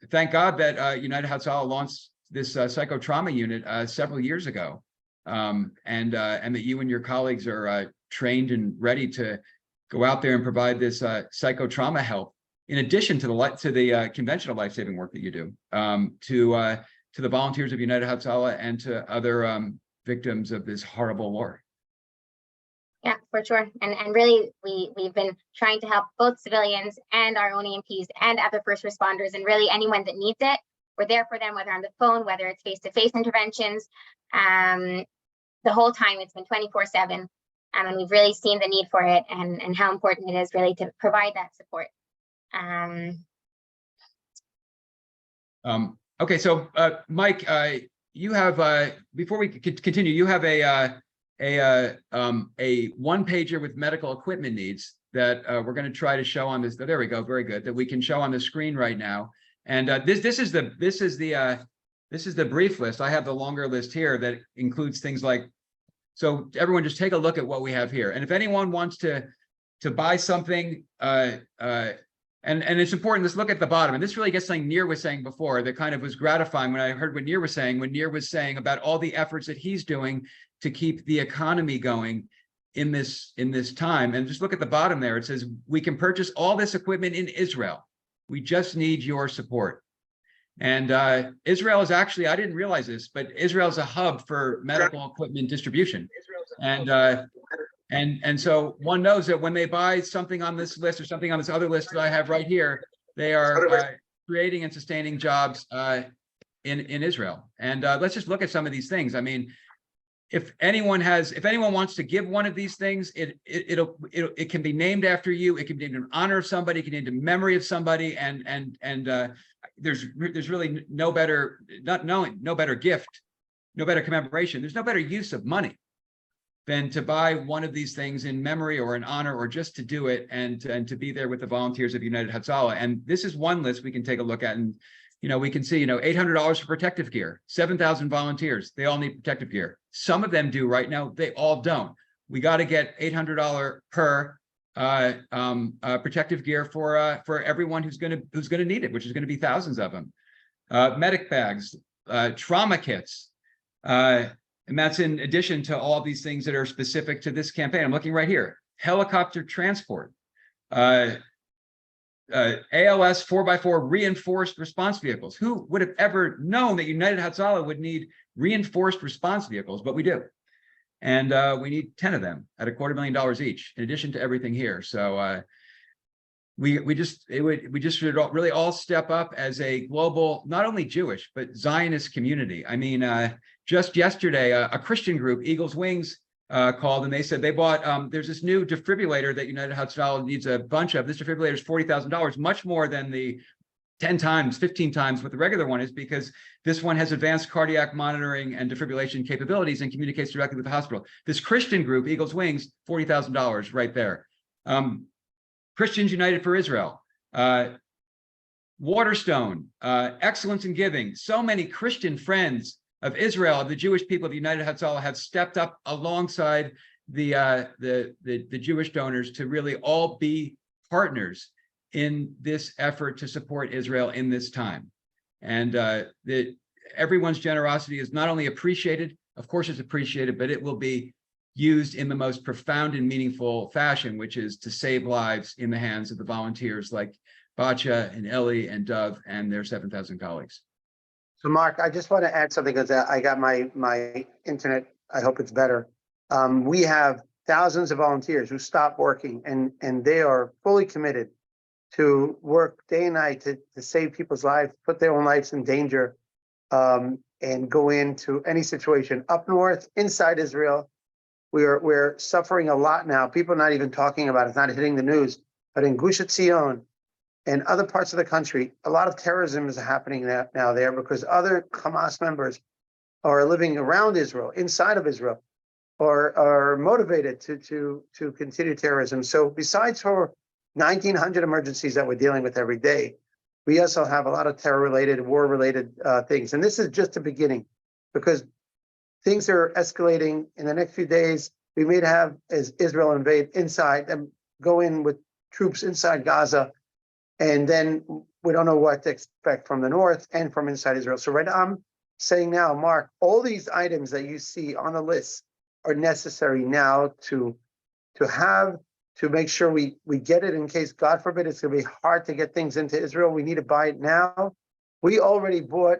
Speaker 2: thank God that United Hatzalah launched this psychotrauma unit several years ago, and that you and your colleagues are trained and ready to go out there and provide this psychotrauma help, in addition to the conventional life-saving work that you do, to the volunteers of United Hatzalah and to other victims of this horrible war.
Speaker 7: Yeah, for sure. And really, we've been trying to help both civilians and our own EMTs and other first responders, and really anyone that needs it. We're there for them, whether on the phone, whether it's face-to-face interventions. The whole time it's been 24/7. And we've really seen the need for it, and how important it is really to provide that support.
Speaker 2: Okay, so Mike, you have before we continue, you have a one-pager with medical equipment needs that we're going to try to show on this. There we go, very good. That we can show on the screen right now. And this is the brief list. I have the longer list here that includes things like. So everyone, just take a look at what we have here. And if anyone wants to buy something, and it's important, let's look at the bottom. And this really gets something Nir was saying before that kind of was gratifying when I heard what Nir was saying, about all the efforts that he's doing to keep the economy going in this time. And just look at the bottom there. It says, we can purchase all this equipment in Israel. We just need your support. And Israel is actually, I didn't realize this, but Israel is a hub for medical equipment distribution. And so one knows that when they buy something on this list or something on this other list that I have right here, they are creating and sustaining jobs in Israel. And let's just look at some of these things. I mean, if anyone wants to give one of these things, it can be named after you. It can be named in honor of somebody. It can be named in memory of somebody. And there's really no better gift, no better commemoration. There's no better use of money than to buy one of these things in memory or in honor, or just to do it and to be there with the volunteers of United Hatzalah. And this is one list we can take a look at, and we can see, $800 for protective gear, 7,000 volunteers. They all need protective gear. Some of them do right now. They all don't. We got to get $800 per protective gear for everyone who's going to need it, which is going to be thousands of them. Medic bags, trauma kits, and that's in addition to all these things that are specific to this campaign. I'm looking right here: helicopter transport, ALS 4x4 reinforced response vehicles. Who would have ever known that United Hatzalah would need reinforced response vehicles? But we do. And we need 10 of them at $250,000 each, in addition to everything here. So we just should really all step up as a global, not only Jewish, but Zionist community. I mean, just yesterday, a Christian group, Eagle's Wings, called, and they said they bought, there's this new defibrillator that United Hatzalah needs a bunch of. This defibrillator is $40,000, much more than the 10 times, 15 times what the regular one is, because this one has advanced cardiac monitoring and defibrillation capabilities and communicates directly with the hospital. This Christian group, Eagle's Wings, $40,000 right there. Christians United for Israel, Waterstone, Excellence in Giving. So many Christian friends of Israel, of the Jewish people of the United Hatzalah, have stepped up alongside the Jewish donors to really all be partners in this effort to support Israel in this time. And everyone's generosity is not only appreciated, of course it's appreciated, but it will be used in the most profound and meaningful fashion, which is to save lives in the hands of the volunteers like Batya and Ellie and Dove and their 7,000 colleagues.
Speaker 6: So Mark, I just want to add something, because I got my internet, I hope it's better. We have thousands of volunteers who stop working, and they are fully committed to work day and night to save people's lives, put their own lives in danger, and go into any situation. Up north, inside Israel, we're suffering a lot now. People are not even talking about it. It's not hitting the news. But in Gush Etzion and other parts of the country, a lot of terrorism is happening now there, because other Hamas members are living around Israel, inside of Israel, or are motivated to continue terrorism. So besides for 1,900 emergencies that we're dealing with every day, we also have a lot of terror-related, war-related things. And this is just the beginning, because things are escalating in the next few days. We may have, as Israel invade inside, and go in with troops inside Gaza, and then we don't know what to expect from the north and from inside Israel. So right now, I'm saying now, Mark, all these items that you see on the list are necessary now to make sure we get it, in case, God forbid, it's going to be hard to get things into Israel. We need to buy it now. We already bought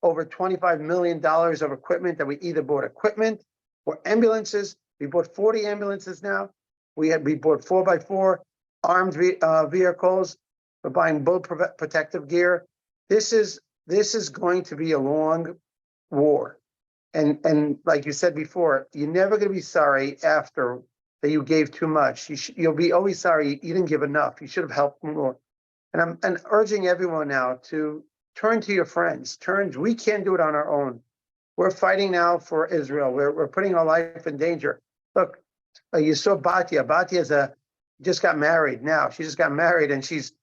Speaker 6: over $25 million of equipment that we either bought equipment or ambulances. We bought 40 ambulances now. We bought 4x4 armed vehicles. We're buying bullet protective gear. This is going to be a long war. And like you said before, you're never going to be sorry after that you gave too much. You'll be always sorry you didn't give enough. You should have helped more. And I'm urging everyone now to turn to your friends. We can't do it on our own. We're fighting now for Israel. We're putting our life in danger. Look, you saw Batya. Batya just got married now. She just got married, and she's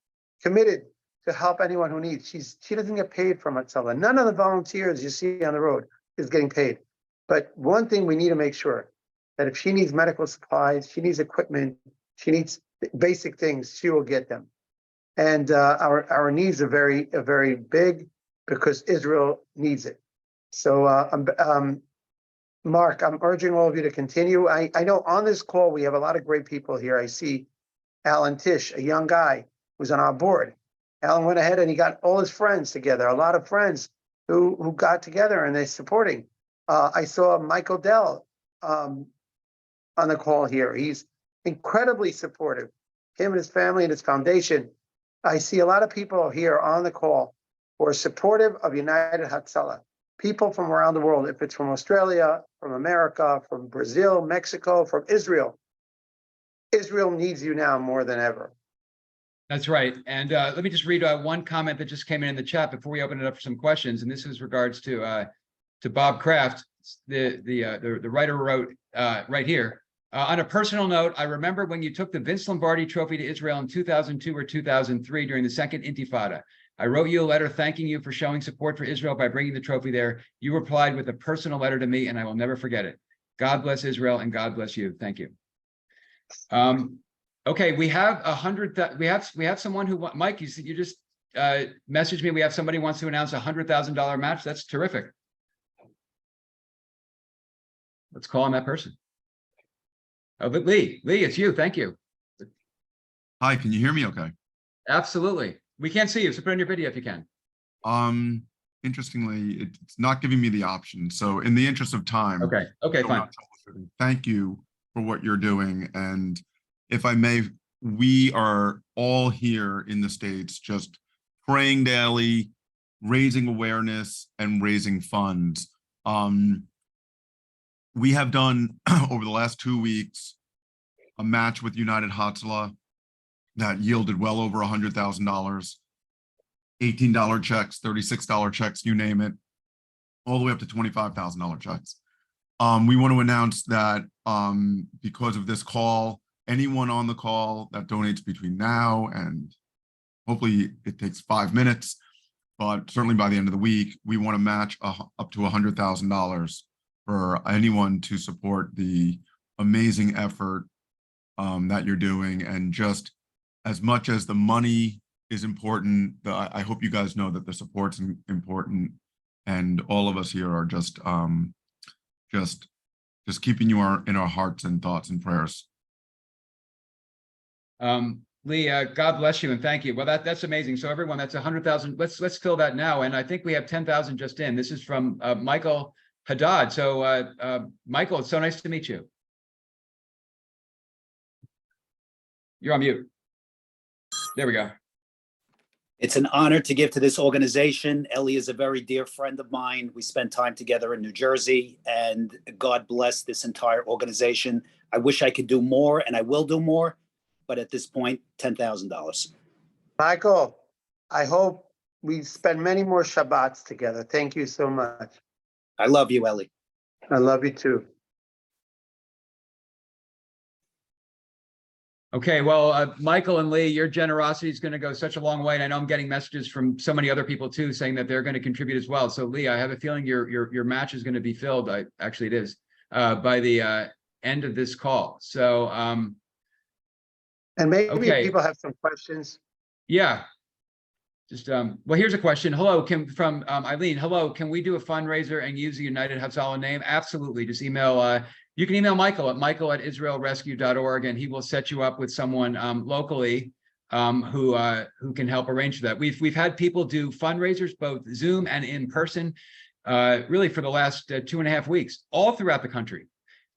Speaker 6: committed to help anyone who needs. She doesn't get paid from Hatzalah. None of the volunteers you see on the road is getting paid. But one thing we need to make sure, that if she needs medical supplies, she needs equipment, she needs basic things, she will get them. And our needs are very big, because Israel needs it. So Mark, I'm urging all of you to continue. I know on this call we have a lot of great people here. I see Alan Tish, a young guy who's on our board,
Speaker 8: Alan went ahead and he got all his friends together, a lot of friends who got together and they're supporting. I saw Michael Dell on the call here. He's incredibly supportive, him and his family and his foundation. I see a lot of people here on the call who are supportive of United Hatzalah. People from around the world, if it's from Australia, from America, from Brazil, Mexico, from Israel. Israel needs you now more than ever.
Speaker 2: That's right. And let me just read one comment that just came in the chat before we open it up for some questions. And this is regards to Bob Kraft. The writer wrote right here. On a personal note, I remember when you took the Vince Lombardi Trophy to Israel in 2002 or 2003 during the Second Intifada. I wrote you a letter thanking you for showing support for Israel by bringing the trophy there. You replied with a personal letter to me, and I will never forget it. God bless Israel and God bless you. Thank you. Okay, we have 100. We have someone who, Mike, you just messaged me. We have somebody who wants to announce $100,000 match. That's terrific. Let's call on that person. Oh, but Lee, it's you. Thank you.
Speaker 9: Hi, can you hear me okay?
Speaker 2: Absolutely. We can't see you, so put on your video if you can.
Speaker 9: Interestingly, it's not giving me the option. So in the interest of time.
Speaker 2: Okay, fine.
Speaker 9: Thank you for what you're doing. And if I may, we are all here in the States just praying daily, raising awareness and raising funds. We have done over the last 2 weeks a match with United Hatzalah that yielded well over $100,000, $18 checks, $36 checks, you name it, all the way up to $25,000 checks. We want to announce that because of this call, anyone on the call that donates between now and hopefully it takes 5 minutes, but certainly by the end of the week, we want to match up to $100,000 for anyone to support the amazing effort that you're doing. And just as much as the money is important, I hope you guys know that the support's important, and all of us here are just keeping you in our hearts and thoughts and prayers.
Speaker 2: Lee, God bless you and thank you. Well, that's amazing. So everyone, that's 100,000. Let's fill that now. And I think we have 10,000 just in. This is from Michael Haddad. So Michael, it's so nice to meet you. You're on mute. There we go.
Speaker 10: It's an honor to give to this organization. Ellie is a very dear friend of mine. We spent time together in New Jersey, and God bless this entire organization. I wish I could do more, and I will do more, but at this point, $10,000.
Speaker 8: Michael, I hope we spend many more Shabbats together. Thank you so much.
Speaker 10: I love you, Ellie.
Speaker 8: I love you too.
Speaker 2: Okay, well, Michael and Lee, your generosity is going to go such a long way, and I know I'm getting messages from so many other people too, saying that they're going to contribute as well. So, Lee, I have a feeling your match is going to be filled. Actually, it is by the end of this call. So,
Speaker 8: and maybe people have some questions.
Speaker 2: Yeah. Just well, here's a question. Hello, from Eileen. Hello, can we do a fundraiser and use the United Hatzalah name? Absolutely. Just email. You can email Michael at israelrescue.org, and he will set you up with someone locally who can help arrange that. We've had people do fundraisers, both Zoom and in person, really for the last 2.5 weeks, all throughout the country.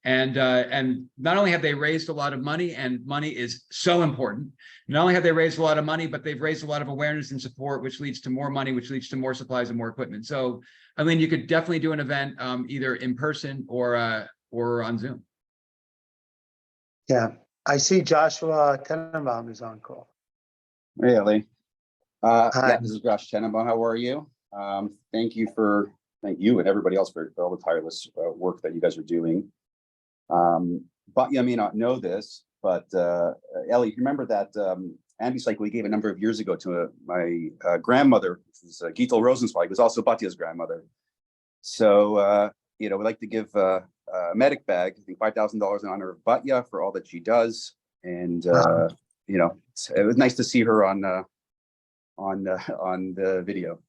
Speaker 2: And not only have they raised a lot of money, and money is so important, not only have they raised a lot of money, but they've raised a lot of awareness and support, which leads to more money, which leads to more supplies and more equipment. So, I mean, you could definitely do an event either in person or on Zoom.
Speaker 8: Yeah, I see Joshua Tenenbaum is on call.
Speaker 11: Hey, Ellie.
Speaker 8: Hi.
Speaker 11: Yeah, this is Josh Tenenbaum. How are you? Thank you and everybody else for all the tireless work that you guys are doing. But you may not know this, but Ellie, you remember that ambi-cycle we gave a number of years ago to my grandmother, which was Gitel Rosenzweig, who's also Batya's grandmother. So, we'd like to give a medic bag, I think $5,000 in honor of Batya for all that she does. And, it was nice to see her on the video.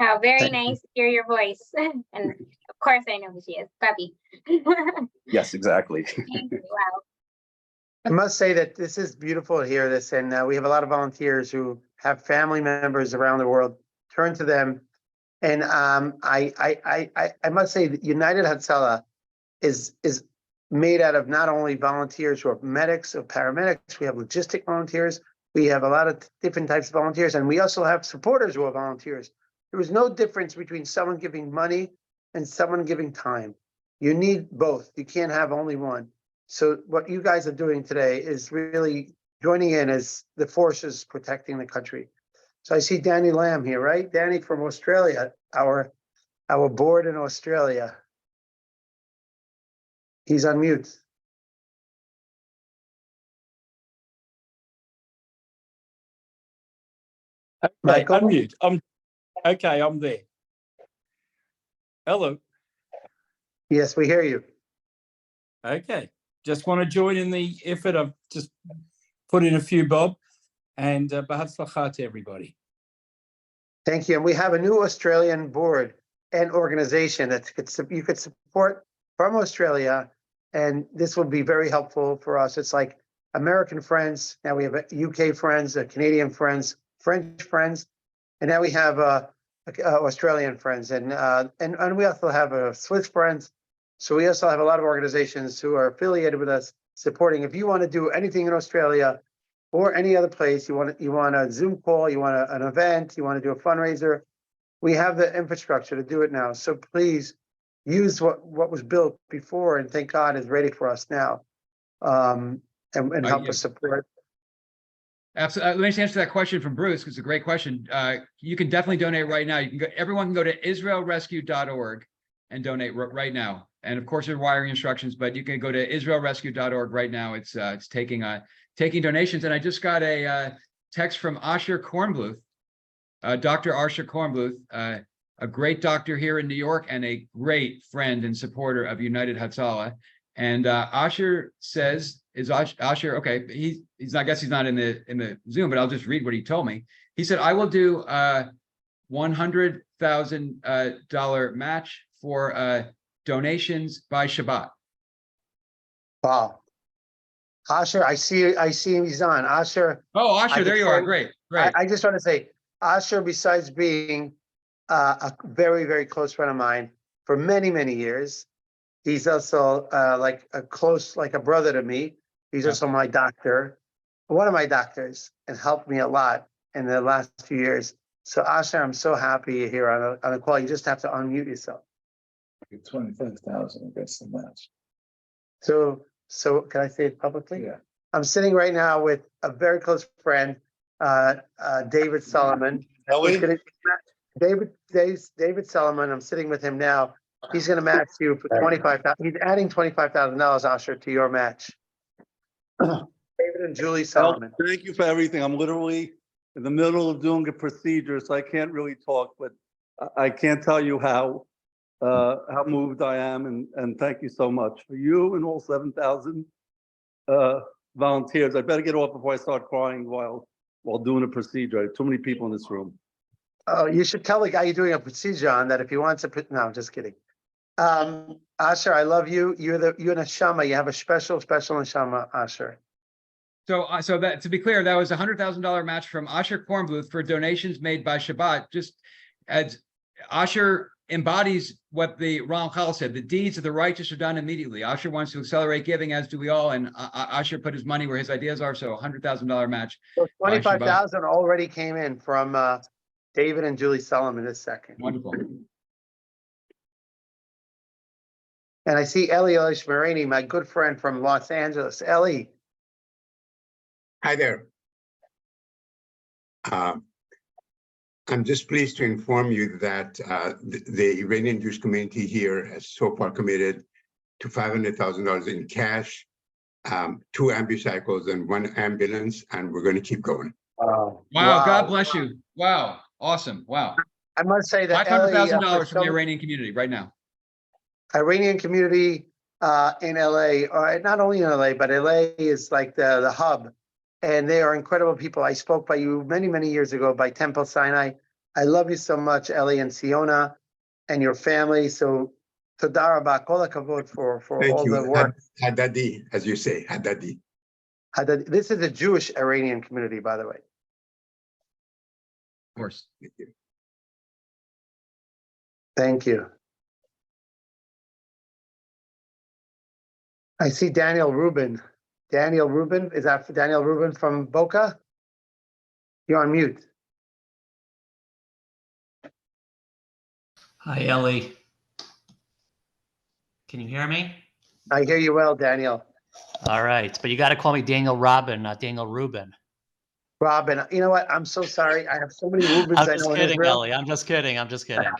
Speaker 7: Oh, very nice to hear your voice. And of course I know who she is, Bubby.
Speaker 11: Yes, exactly.
Speaker 7: Wow.
Speaker 8: I must say that this is beautiful to hear this, and we have a lot of volunteers who have family members around the world. Turn to them, and I must say that United Hatzalah is made out of not only volunteers who are medics or paramedics. We have logistic volunteers. We have a lot of different types of volunteers, and we also have supporters who are volunteers. There is no difference between someone giving money and someone giving time. You need both. You can't have only one. So what you guys are doing today is really joining in as the forces protecting the country. So I see Danny Lamb here, right? Danny from Australia, our board in Australia. He's on mute.
Speaker 12: Okay, unmute. Okay, I'm there. Hello.
Speaker 8: Yes, we hear you.
Speaker 12: Okay, just want to join in the effort. I've just put in a few bob, and Hatzalah to everybody.
Speaker 8: Thank you. And we have a new Australian board and organization that you could support from Australia, and this will be very helpful for us. It's like American friends. Now we have UK friends, Canadian friends, French friends, and now we have Australian friends, and we also have Swiss friends. So we also have a lot of organizations who are affiliated with us, supporting. If you want to do anything in Australia or any other place, you want a Zoom call, you want an event, you want to do a fundraiser, we have the infrastructure to do it now. So please use what was built before, and thank God is ready for us now, and help us support.
Speaker 2: Absolutely. Let me just answer that question from Bruce, because it's a great question. You can definitely donate right now. You can go. Everyone can go to israelrescue.org and donate right now. And of course, there's wiring instructions, but you can go to israelrescue.org right now. It's taking donations. And I just got a text from Asher Kornbluth, Dr. Asher Kornbluth, a great doctor here in New York and a great friend and supporter of United Hatzalah. And Asher says, Asher, okay, he's I guess he's not in the Zoom, but I'll just read what he told me. He said, I will do $100,000 match for donations by Shabbat.
Speaker 8: Wow. Asher, I see he's on. Asher.
Speaker 2: Oh, Asher, there you are. Great.
Speaker 8: I just want to say, Asher, besides being a very, very close friend of mine for many, many years, he's also like a brother to me. He's also my doctor, one of my doctors, and helped me a lot in the last few years. So Asher, I'm so happy you're here on the call. You just have to unmute yourself.
Speaker 13: 25,000 against the match.
Speaker 8: So can I say it publicly?
Speaker 13: Yeah.
Speaker 8: I'm sitting right now with a very close friend, David Solomon. David Solomon. I'm sitting with him now. He's going to match you for $25,000. He's adding $25,000, Asher, to your match. David and Julie Solomon.
Speaker 13: Thank you for everything. I'm literally in the middle of doing a procedure, so I can't really talk, but I can't tell you how moved I am, and thank you so much for you and all 7,000 volunteers. I better get off before I start crying while doing a procedure. I have too many people in this room.
Speaker 8: Oh, you should tell the guy you're doing a procedure on that if he wants to put. No, I'm just kidding. Asher, I love you. You're neshama. You have a special neshama, Asher.
Speaker 2: So that, to be clear, that was a $100,000 match from Asher Kornbluth for donations made by Shabbat. Just as Asher embodies what the Ramchal said, the deeds of the righteous are done immediately. Asher wants to accelerate giving, as do we all, and Asher put his money where his ideas are. So $100,000 match.
Speaker 8: So 25,000 already came in from David and Julie Solomon this second.
Speaker 2: Wonderful.
Speaker 8: And I see Eli Shmarani, my good friend from Los Angeles. Eli.
Speaker 14: Hi there. I'm just pleased to inform you that the Iranian Jewish community here has so far committed to $500,000 in cash, 2 ambucycles and 1 ambulance, and we're going to keep going.
Speaker 2: Wow. God bless you. Wow. Awesome. Wow.
Speaker 8: I must say that
Speaker 2: $500,000 from the Iranian community right now.
Speaker 8: Iranian community in LA, or not only in LA, but LA is like the hub. And they are incredible people. I spoke by you many, many years ago by Temple Sinai. I love you so much, Eli and Siona, and your family. So, Toda Rabba, kol hakavod for all the work.
Speaker 14: Hadadi, as you say, Hadadi.
Speaker 8: This is a Jewish Iranian community, by the way.
Speaker 2: Of course.
Speaker 8: Thank you. I see Daniel Rubin. Daniel Rubin, is that Daniel Rubin from Boca? You're on mute.
Speaker 15: Hi, Ellie. Can you hear me?
Speaker 8: I hear you well, Daniel.
Speaker 15: All right, but you got to call me Daniel Robin, not Daniel Rubin.
Speaker 8: Robin, you know what? I'm so sorry. I have so many Rubins
Speaker 15: I'm
Speaker 8: I
Speaker 15: just
Speaker 8: know in
Speaker 15: kidding,
Speaker 8: Israel.
Speaker 15: Ellie. I'm just kidding. I'm just kidding.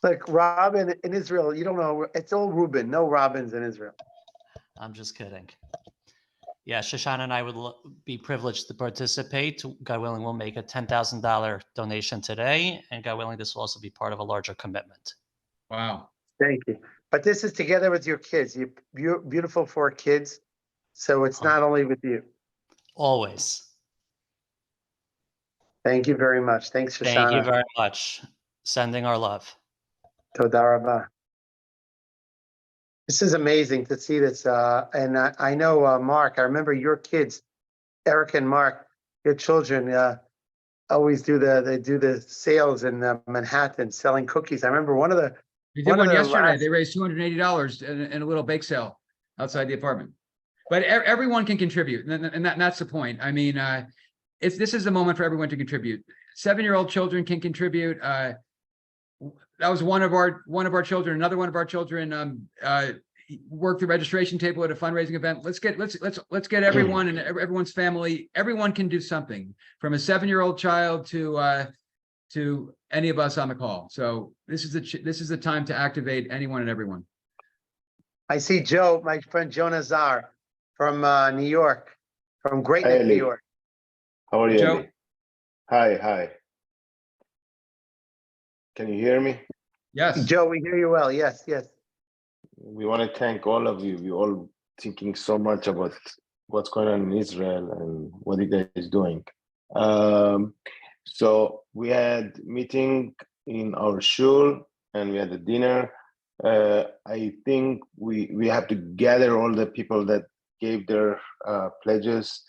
Speaker 8: Like Robin in Israel, you don't know. It's all Reuben, no Robins in Israel.
Speaker 15: I'm just kidding. Yeah, Shoshana and I would be privileged to participate. God willing, we'll make a $10,000 donation today. And God willing, this will also be part of a larger commitment.
Speaker 2: Wow.
Speaker 8: Thank you. But this is together with your kids. You're beautiful for kids. So it's not only with you.
Speaker 15: Always.
Speaker 8: Thank you very much. Thanks, Shoshana.
Speaker 15: Thank you very much. Sending our love.
Speaker 8: Toda rabah. This is amazing to see this. And I know, Mark, I remember your kids, Eric and Mark, your children always do the sales in Manhattan selling cookies. I remember one of the.
Speaker 2: We did one yesterday. They raised $280 in a little bake sale outside the apartment. But everyone can contribute, and that's the point. I mean, this is the moment for everyone to contribute. 7-year-old children can contribute. That was one of our children. Another one of our children worked the registration table at a fundraising event. Let's get everyone and everyone's family. Everyone can do something, from a 7-year-old child to any of us on the call. So this is the time to activate anyone and everyone.
Speaker 8: I see Joe, my friend Joe Nazar from New York, from Great Neck, New York.
Speaker 16: How are you,
Speaker 2: Joe?
Speaker 16: Ellie? Hi. Can you hear me?
Speaker 2: Yes.
Speaker 8: Joe, we hear you well. Yes.
Speaker 16: We want to thank all of you. We're all thinking so much about what's going on in Israel and what you guys doing. So we had meeting in our shul and we had a dinner. I think we have to gather all the people that gave their pledges.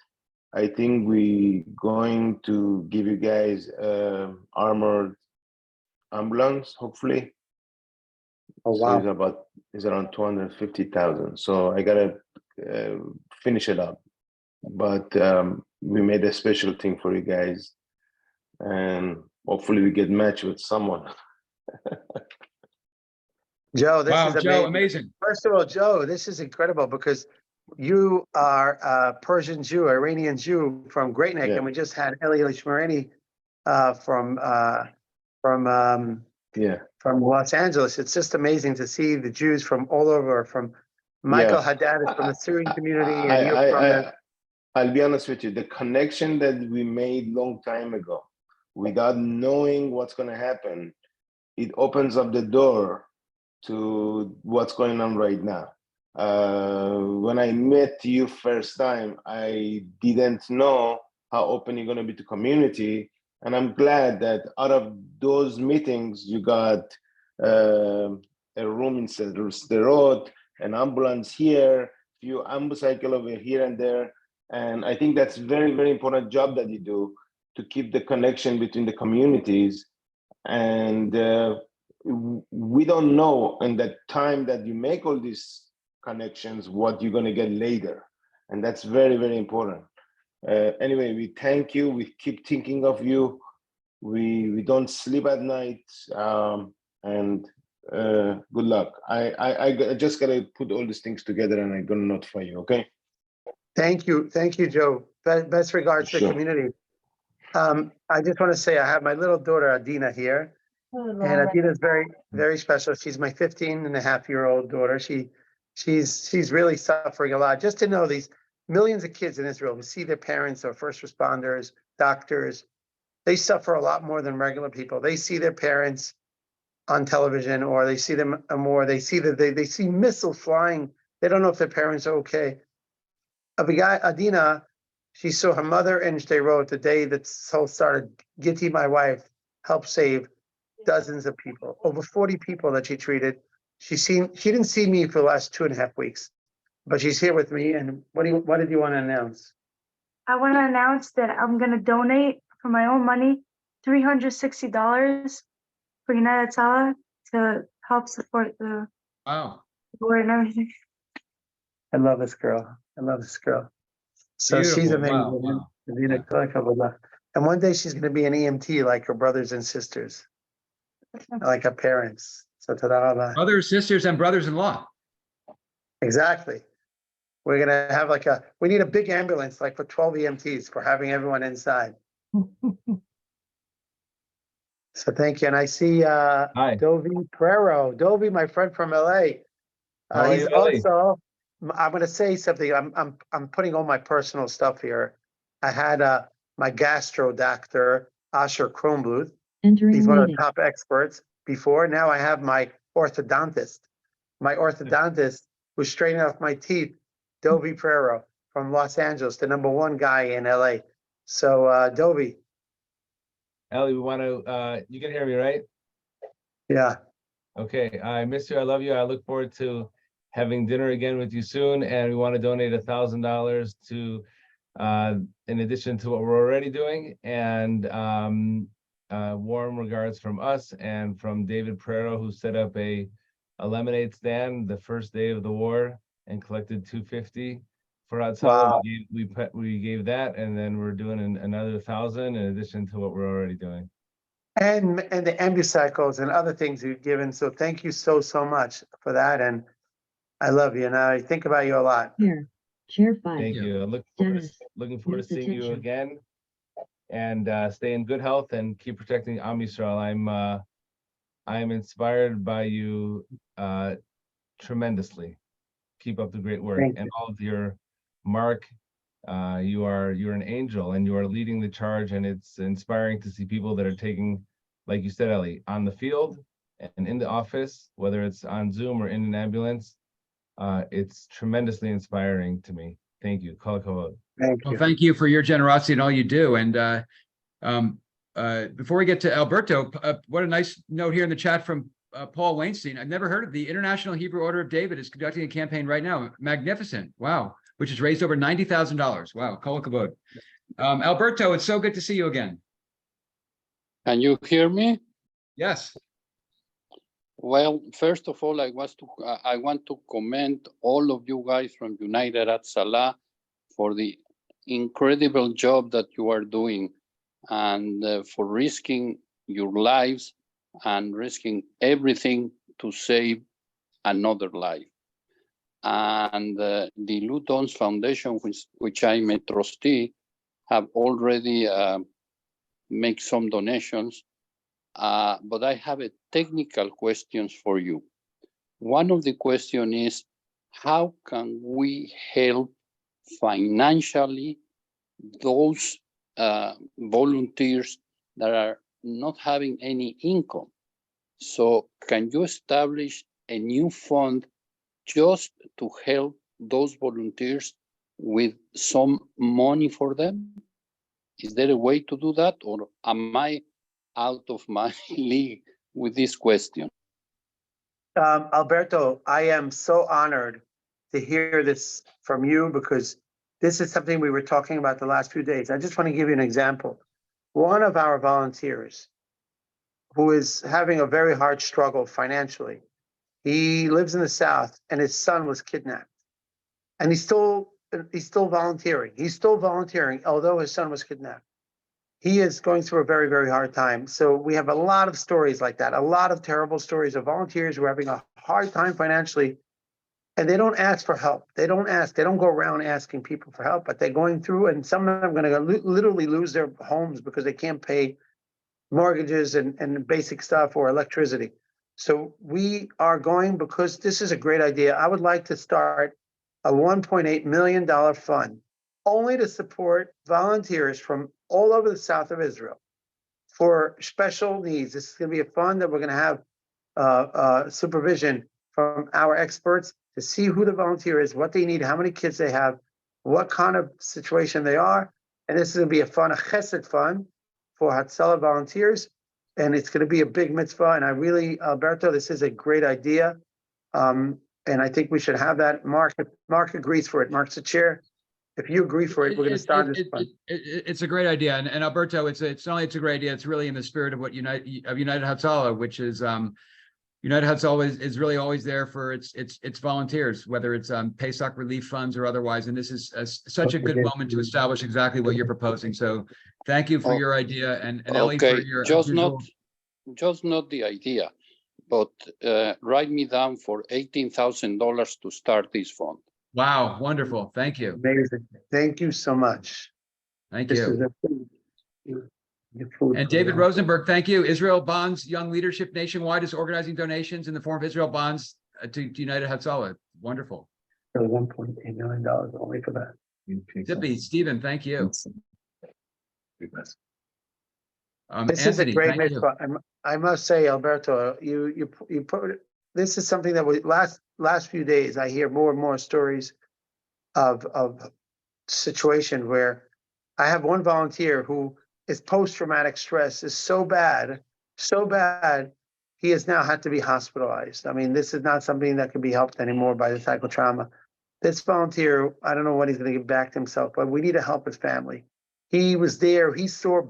Speaker 16: I think we going to give you guys armored ambulance, hopefully.
Speaker 8: Oh wow!
Speaker 16: So it's around 250,000. So I gotta finish it up, but we made a special thing for you guys, and hopefully we get matched with someone.
Speaker 8: Joe, this is amazing.
Speaker 2: Amazing.
Speaker 8: First of all, Joe, this is incredible because you are a Persian Jew, Iranian Jew from Great Neck, and we just had Eli Lishmarani from Los Angeles. It's just amazing to see the Jews from all over. From Michael Haddad is from the Syrian community, and you're from
Speaker 16: I'll be honest with you. The connection that we made long time ago, without knowing what's going to happen, it opens up the door to what's going on right now. When I met you first time, I didn't know how open you're going to be to community. And I'm glad that out of those meetings, you got a room in Sderot, an ambulance here, few ambucycle over here and there. And I think that's very, very important job that you do to keep the connection between the communities. And we don't know in that time that you make all these connections, what you're going to get later. And that's very, very important. Anyway, we thank you. We keep thinking of you. We don't sleep at night. And good luck. I just got to put all these things together and I'm going to notify you, okay?
Speaker 8: Thank you, Joe. Best regards to the community. I just want to say I have my little daughter Adina here, and Adina is very, very special. She's my 15-and-a-half-year-old daughter. She's really suffering a lot. Just to know these millions of kids in Israel who see their parents or first responders, doctors, they suffer a lot more than regular people. They see their parents on television, or they see them more. They see that they see missiles flying. They don't know if their parents are okay. Adina, she saw her mother in Sderot the day that Sol started. Gitti, my wife, helped save dozens of people, over 40 people that she treated. She didn't see me for the last 2.5 weeks. but she's here with me. And what did you want to announce?
Speaker 17: I want to announce that I'm going to donate from my own money $360 for United Hatzalah to help support the
Speaker 2: Wow.
Speaker 17: board and everything.
Speaker 8: I love this girl. I love this girl. So she's
Speaker 2: Beautiful.
Speaker 8: amazing.
Speaker 2: Wow.
Speaker 8: And one day she's going to be an EMT like her brothers and sisters, like her parents. So tada rabba.
Speaker 2: Brothers, sisters, and brothers-in-law.
Speaker 8: Exactly. We're going to have we need a big ambulance, like for 12 EMTs for having everyone inside. So thank you. And I see Dovi Pereiro. Dovi, my friend from LA. He's also, I'm going to say something. I'm putting all my personal stuff here. I had my gastro doctor, Asher Kronbluth. He's one of the top experts before. Now I have my orthodontist. My orthodontist who's straightening off my teeth, Dovi Pereiro from Los Angeles, the #1 guy in LA. So Dovi.
Speaker 18: Ellie, we want to, you can hear me, right?
Speaker 8: Yeah.
Speaker 18: Okay, I miss you, I love you. I look forward to having dinner again with you soon. And we want to donate $1,000 to, in addition to what we're already doing. And warm regards from us and from David Pereiro, who set up a lemonade stand the first day of the war and collected $250 for Hatzalah.
Speaker 8: Wow.
Speaker 18: We gave that, and then we're doing another 1,000 in addition to what we're already doing.
Speaker 8: And the ambucycles and other things you've given. So thank you so much for that. And I love you. And I think about you a lot.
Speaker 19: Here, share 5.
Speaker 18: Thank you. I looking forward to seeing you again. And stay in good health and keep protecting Am Yisrael. I'm inspired by you tremendously. Keep up the great work. And all of your Mark, you're an angel and you are leading the charge, and it's inspiring to see people that are taking, like you said, Ellie, on the field and in the office, whether it's on Zoom or in an ambulance. It's tremendously inspiring to me. Thank you. Kol hakavod.
Speaker 2: Well, thank you for your generosity and all you do. And before we get to Alberto, what a nice note here in the chat from Paul Weinstein. I've never heard of the International Hebrew Order of David is conducting a campaign right now. Magnificent. Wow. Which has raised over $90,000. Wow. Kol hakavod. Alberto, it's so good to see you again.
Speaker 20: Can you hear me?
Speaker 2: Yes.
Speaker 20: Well, first of all, I want to commend all of you guys from United Hatzalah for the incredible job that you are doing, and for risking your lives and risking everything to save another life. And the Luton's Foundation, which I'm a trustee, have already made some donations. But I have a technical questions for you. One of the question is, how can we help financially those volunteers that are not having any income? So can you establish a new fund just to help those volunteers with some money for them? Is there a way to do that, or am I out of my league with this question?
Speaker 8: Alberto, I am so honored to hear this from you, because this is something we were talking about the last few days. I just want to give you an example. One of our volunteers who is having a very hard struggle financially, he lives in the South and his son was kidnapped. And he's still volunteering. He's still volunteering, although his son was kidnapped. He is going through a very, very hard time. So we have a lot of stories like that, a lot of terrible stories of volunteers who are having a hard time financially, and they don't ask for help. They don't go around asking people for help, but they're going through, and some of them are going to literally lose their homes because they can't pay mortgages and basic stuff or electricity. So we are going, because this is a great idea. I would like to start a $1.8 million fund only to support volunteers from all over the south of Israel for special needs. This is going to be a fund that we're going to have supervision from our experts to see who the volunteer is, what they need, how many kids they have, what kind of situation they are. And this is going to be a fund, a chesed fund for Hatzalah volunteers. And it's going to be a big mitzvah. And I really, Alberto, this is a great idea. And I think we should have that. Mark agrees for it. Mark's the chair. If you agree for it, we're going to start this fund.
Speaker 2: It's a great idea, and Alberto, it's not only it's a great idea, it's really in the spirit of what United Hatzalah, which is United Hatzalah is really always there for its volunteers, whether it's Pesach relief funds or otherwise. And this is such a good moment to establish exactly what you're proposing. So thank you for your idea, and Ellie for your
Speaker 20: just not the idea, but write me down for $18,000 to start this fund.
Speaker 2: Wow, wonderful. Thank you.
Speaker 8: Amazing. Thank you so much.
Speaker 2: Thank you. And David Rosenberg, thank you. Israel Bonds Young Leadership Nationwide is organizing donations in the form of Israel Bonds to United Hatzalah. Wonderful.
Speaker 8: $1.8 million only for that.
Speaker 2: Zippy, Stephen, thank you.
Speaker 8: This
Speaker 2: Anthony,
Speaker 8: is a great
Speaker 2: thank you.
Speaker 8: mitzvah. I must say, Alberto, you put this is something that we last few days I hear more and more stories of situation where I have one volunteer who his post-traumatic stress is so bad, he has now had to be hospitalized. I mean, this is not something that can be helped anymore by the psychotrauma. This volunteer, I don't know what he's going to give back to himself, but we need to help his family. He was there. He saw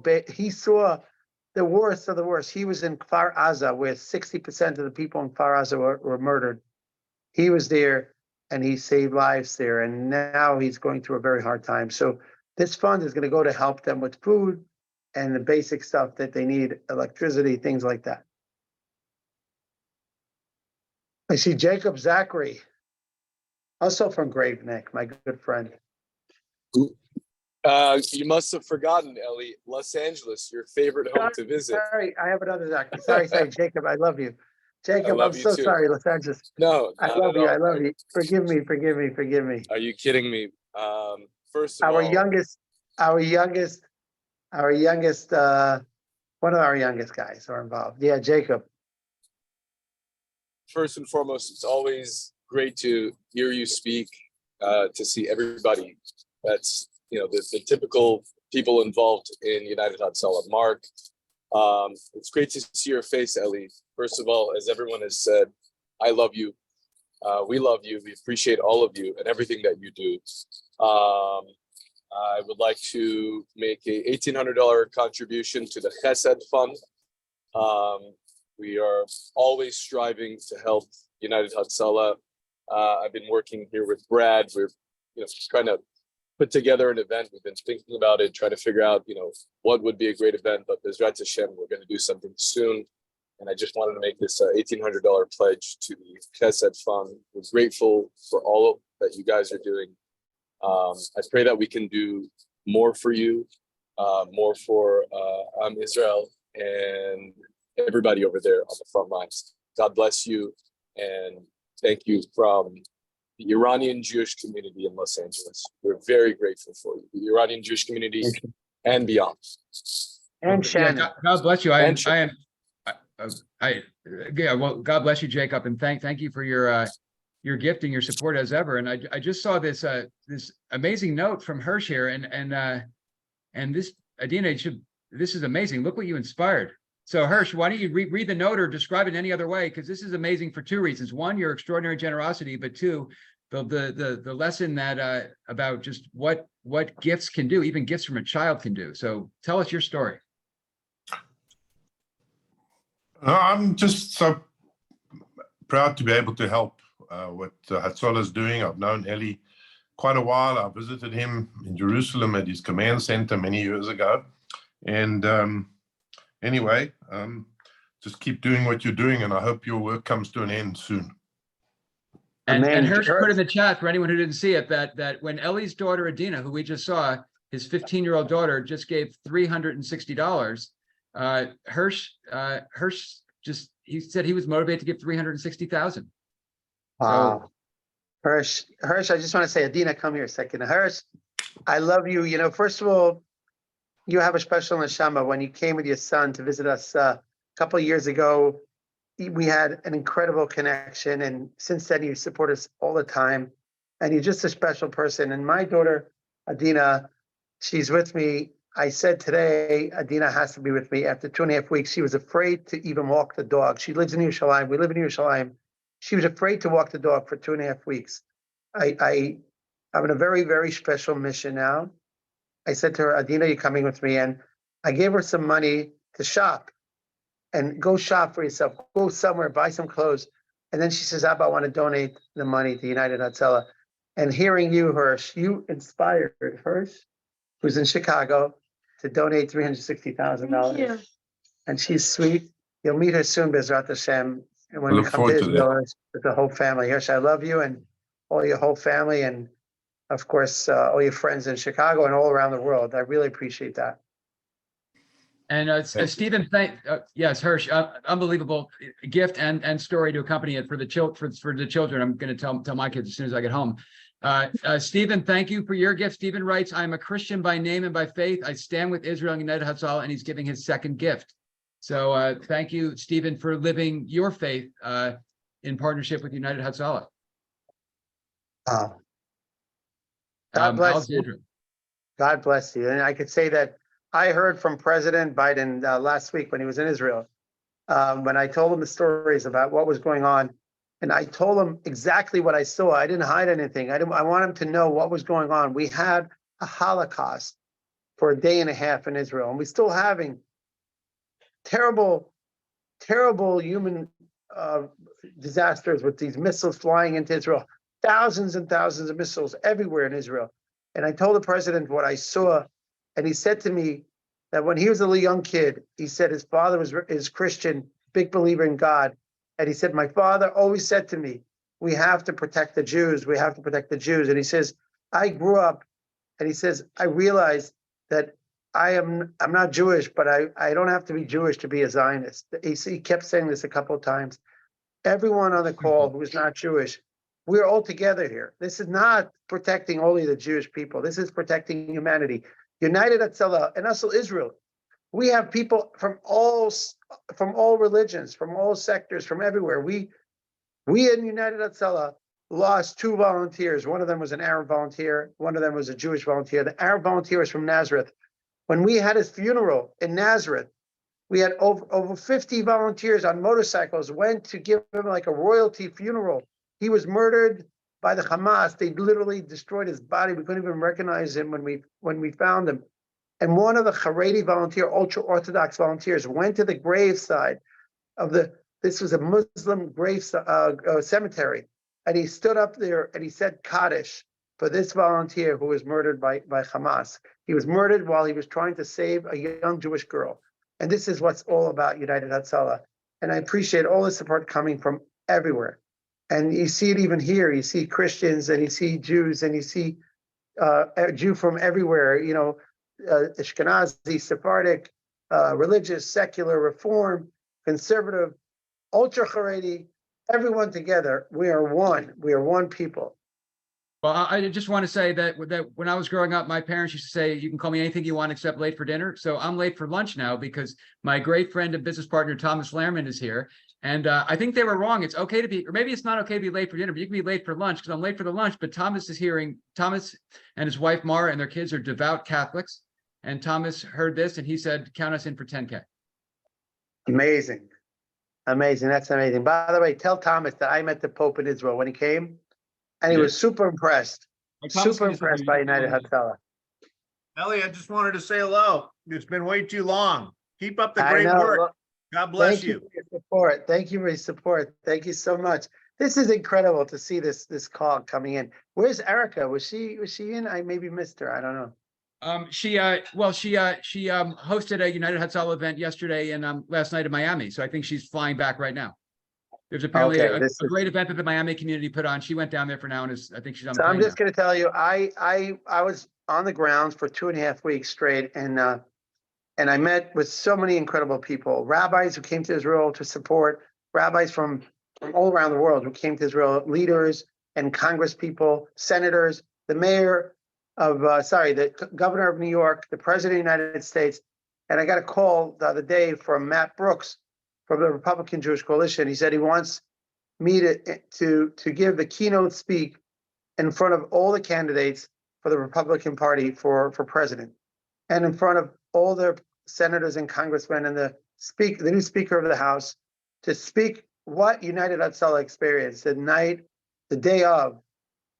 Speaker 8: the worst of the worst. He was in Kfar Aza, where 60% of the people in Kfar Aza were murdered. He was there, and he saved lives there. And now he's going through a very hard time. So this fund is going to go to help them with food and the basic stuff that they need, electricity, things like that. I see Jacob Zachary, also from Grave Neck, my good friend.
Speaker 19: You must have forgotten, Ellie, Los Angeles, your favorite home to visit.
Speaker 8: Sorry, I have another Zachary. Sorry, Jacob, I love you. Jacob,
Speaker 19: love
Speaker 8: I'm
Speaker 19: you
Speaker 8: so
Speaker 19: too.
Speaker 8: sorry, Los Angeles.
Speaker 19: No,
Speaker 8: I love you. I love you. Forgive me.
Speaker 19: Are you kidding me? First of
Speaker 8: Our
Speaker 19: all,
Speaker 8: youngest, one of our youngest guys are involved. Yeah, Jacob.
Speaker 19: first and foremost, it's always great to hear you speak, to see everybody. That's, the typical people involved in United Hatzalah. Mark, it's great to see your face, Ellie. First of all, as everyone has said, I love you. We love you. We appreciate all of you and everything that you do. I would like to make a $1,800 contribution to the Chesed Fund. We are always striving to help United Hatzalah. I've been working here with Brad. We're trying to put together an event. We've been thinking about it, trying to figure out what would be a great event. But Bezrat Hashem, we're going to do something soon. And I just wanted to make this $1,800 pledge to the Chesed Fund. We're grateful for all that you guys are doing. I pray that we can do more for you, more for Israel and everybody over there on the front lines. God bless you, and thank you from the Iranian Jewish community in Los Angeles. We're very grateful for you, the Iranian Jewish community and beyond.
Speaker 8: And Shannon.
Speaker 2: Yeah, God bless you. Well, God bless you, Jacob, and thank you for your gift and your support as ever. And I just saw this this amazing note from Hirsch here, and this, Adina, this is amazing. Look what you inspired. So Hirsch, why don't you read the note or describe it in any other way? Because this is amazing for two reasons. One, your extraordinary generosity, but two, the lesson that about just what gifts can do, even gifts from a child can do. So tell us your story.
Speaker 21: I'm just so proud to be able to help what Hatzalah is doing. I've known Eli quite a while. I visited him in Jerusalem at his command center many years ago. And anyway, just keep doing what you're doing, and I hope your work comes to an end soon.
Speaker 2: And Hirsch put in the chat, for anyone who didn't see it, that when Ellie's daughter Adina, who we just saw, his 15-year-old daughter just gave $360. Hirsch he said he was motivated to give $360,000.
Speaker 8: Wow. So, Hirsch, I just want to say, Adina, come here a second. Hirsch, I love you. First of all, you have a special neshama. When you came with your son to visit us a couple of years ago, we had an incredible connection. And since then, you support us all the time. And you're just a special person. And my daughter, Adina, she's with me. I said today, Adina has to be with me. After 2.5 weeks, she was afraid to even walk the dog. She lives in Yerushalayim. We live in Yerushalayim. She was afraid to walk the dog for 2.5 weeks. I'm on a very, very special mission now. I said to her, Adina, you're coming with me. And I gave her some money to shop and go shop for yourself. Go somewhere, buy some clothes. And then she says, Abba, I want to donate the money to United Hatzalah. And hearing you, Hirsch, you inspired Hirsch, who's in Chicago, to donate $360,000. And she's sweet. You'll meet her soon, Bezrat Hashem. And when
Speaker 21: I
Speaker 8: we
Speaker 21: look
Speaker 8: come to
Speaker 21: forward to that.
Speaker 8: Israel, with the whole family. Hirsch, I love you and all your whole family. And of course, all your friends in Chicago and all around the world. I really appreciate that.
Speaker 2: And Stephen, yes, Hirsch, unbelievable gift and story to accompany it for the children. I'm going to tell my kids as soon as I get home. Stephen, thank you for your gift. Stephen writes, I'm a Christian by name and by faith. I stand with Israel and United Hatzalah, and he's giving his second gift. So thank you, Stephen, for living your faith in partnership with United Hatzalah.
Speaker 8: God bless you. God bless you. And I could say that I heard from President Biden last week when he was in Israel, when I told him the stories about what was going on. And I told him exactly what I saw. I didn't hide anything. I want him to know what was going on. We had a Holocaust for a day and a half in Israel, and we're still having terrible, terrible human disasters with these missiles flying into Israel. Thousands and thousands of missiles everywhere in Israel. And I told the president what I saw, and he said to me that when he was a young kid, he said his father is Christian, big believer in God. And he said, my father always said to me, we have to protect the Jews. We have to protect the Jews. And he says, I grew up, and he says, I realized that I'm not Jewish, but I don't have to be Jewish to be a Zionist. He kept saying this a couple of times. Everyone on the call who is not Jewish, we're all together here. This is not protecting only the Jewish people. This is protecting humanity. United Hatzalah and also Israel. We have people from all religions, from all sectors, from everywhere. We in United Hatzalah lost 2 volunteers. One of them was an Arab volunteer. One of them was a Jewish volunteer. The Arab volunteer was from Nazareth. When we had his funeral in Nazareth, we had over 50 volunteers on motorcycles went to give him like a royalty funeral. He was murdered by the Hamas. They literally destroyed his body. We couldn't even recognize him when we found him. And one of the Haredi volunteer, ultra-Orthodox volunteers, went to the graveside of this was a Muslim grave cemetery. And he stood up there and he said Kaddish for this volunteer who was murdered by Hamas. He was murdered while he was trying to save a young Jewish girl. And this is what's all about United Hatzalah. And I appreciate all the support coming from everywhere. And you see it even here. You see Christians and you see Jews and you see a Jew from everywhere, Ashkenazi, Sephardic, religious, secular, reform, conservative, ultra Haredi, everyone together. We are one. We are one people.
Speaker 2: Well, I just want to say that when I was growing up, my parents used to say, you can call me anything you want except late for dinner. So I'm late for lunch now because my great friend and business partner, Thomas Lehrman, is here. And I think they were wrong. It's okay to be, or maybe it's not okay to be late for dinner, but you can be late for lunch because I'm late for the lunch. But Thomas and his wife, Mara, and their kids are devout Catholics. And Thomas heard this and he said, count us in for 10K.
Speaker 8: Amazing. Amazing. That's amazing. By the way, tell Thomas that I met the Pope in Israel when he came. And he was super impressed. Super impressed by United Hatzalah.
Speaker 1: Ellie, I just wanted to say hello. It's been way too long. Keep up the great work. God bless you.
Speaker 8: Thank you for your support. Thank you for your support. Thank you so much. This is incredible to see this call coming in. Where's Erica? Was she in? I maybe missed her. I don't know.
Speaker 2: She hosted a United Hatzalah event yesterday and last night in Miami. So I think she's flying back right now. There's apparently a great event that the Miami community put on. She went down there for now, and I think she's on.
Speaker 8: So I'm just going to tell you, I was on the grounds for 2.5 weeks straight, and I met with so many incredible people, rabbis who came to Israel to support, rabbis from all around the world who came to Israel, leaders and Congress people, senators, the mayor of, the governor of New York, the president of the United States, and I got a call the other day from Matt Brooks, from the Republican Jewish Coalition. He said he wants me to give the keynote speak in front of all the candidates for the Republican Party for president, and in front of all the senators and congressmen and the new Speaker of the House, to speak what United Hatzalah experienced the day of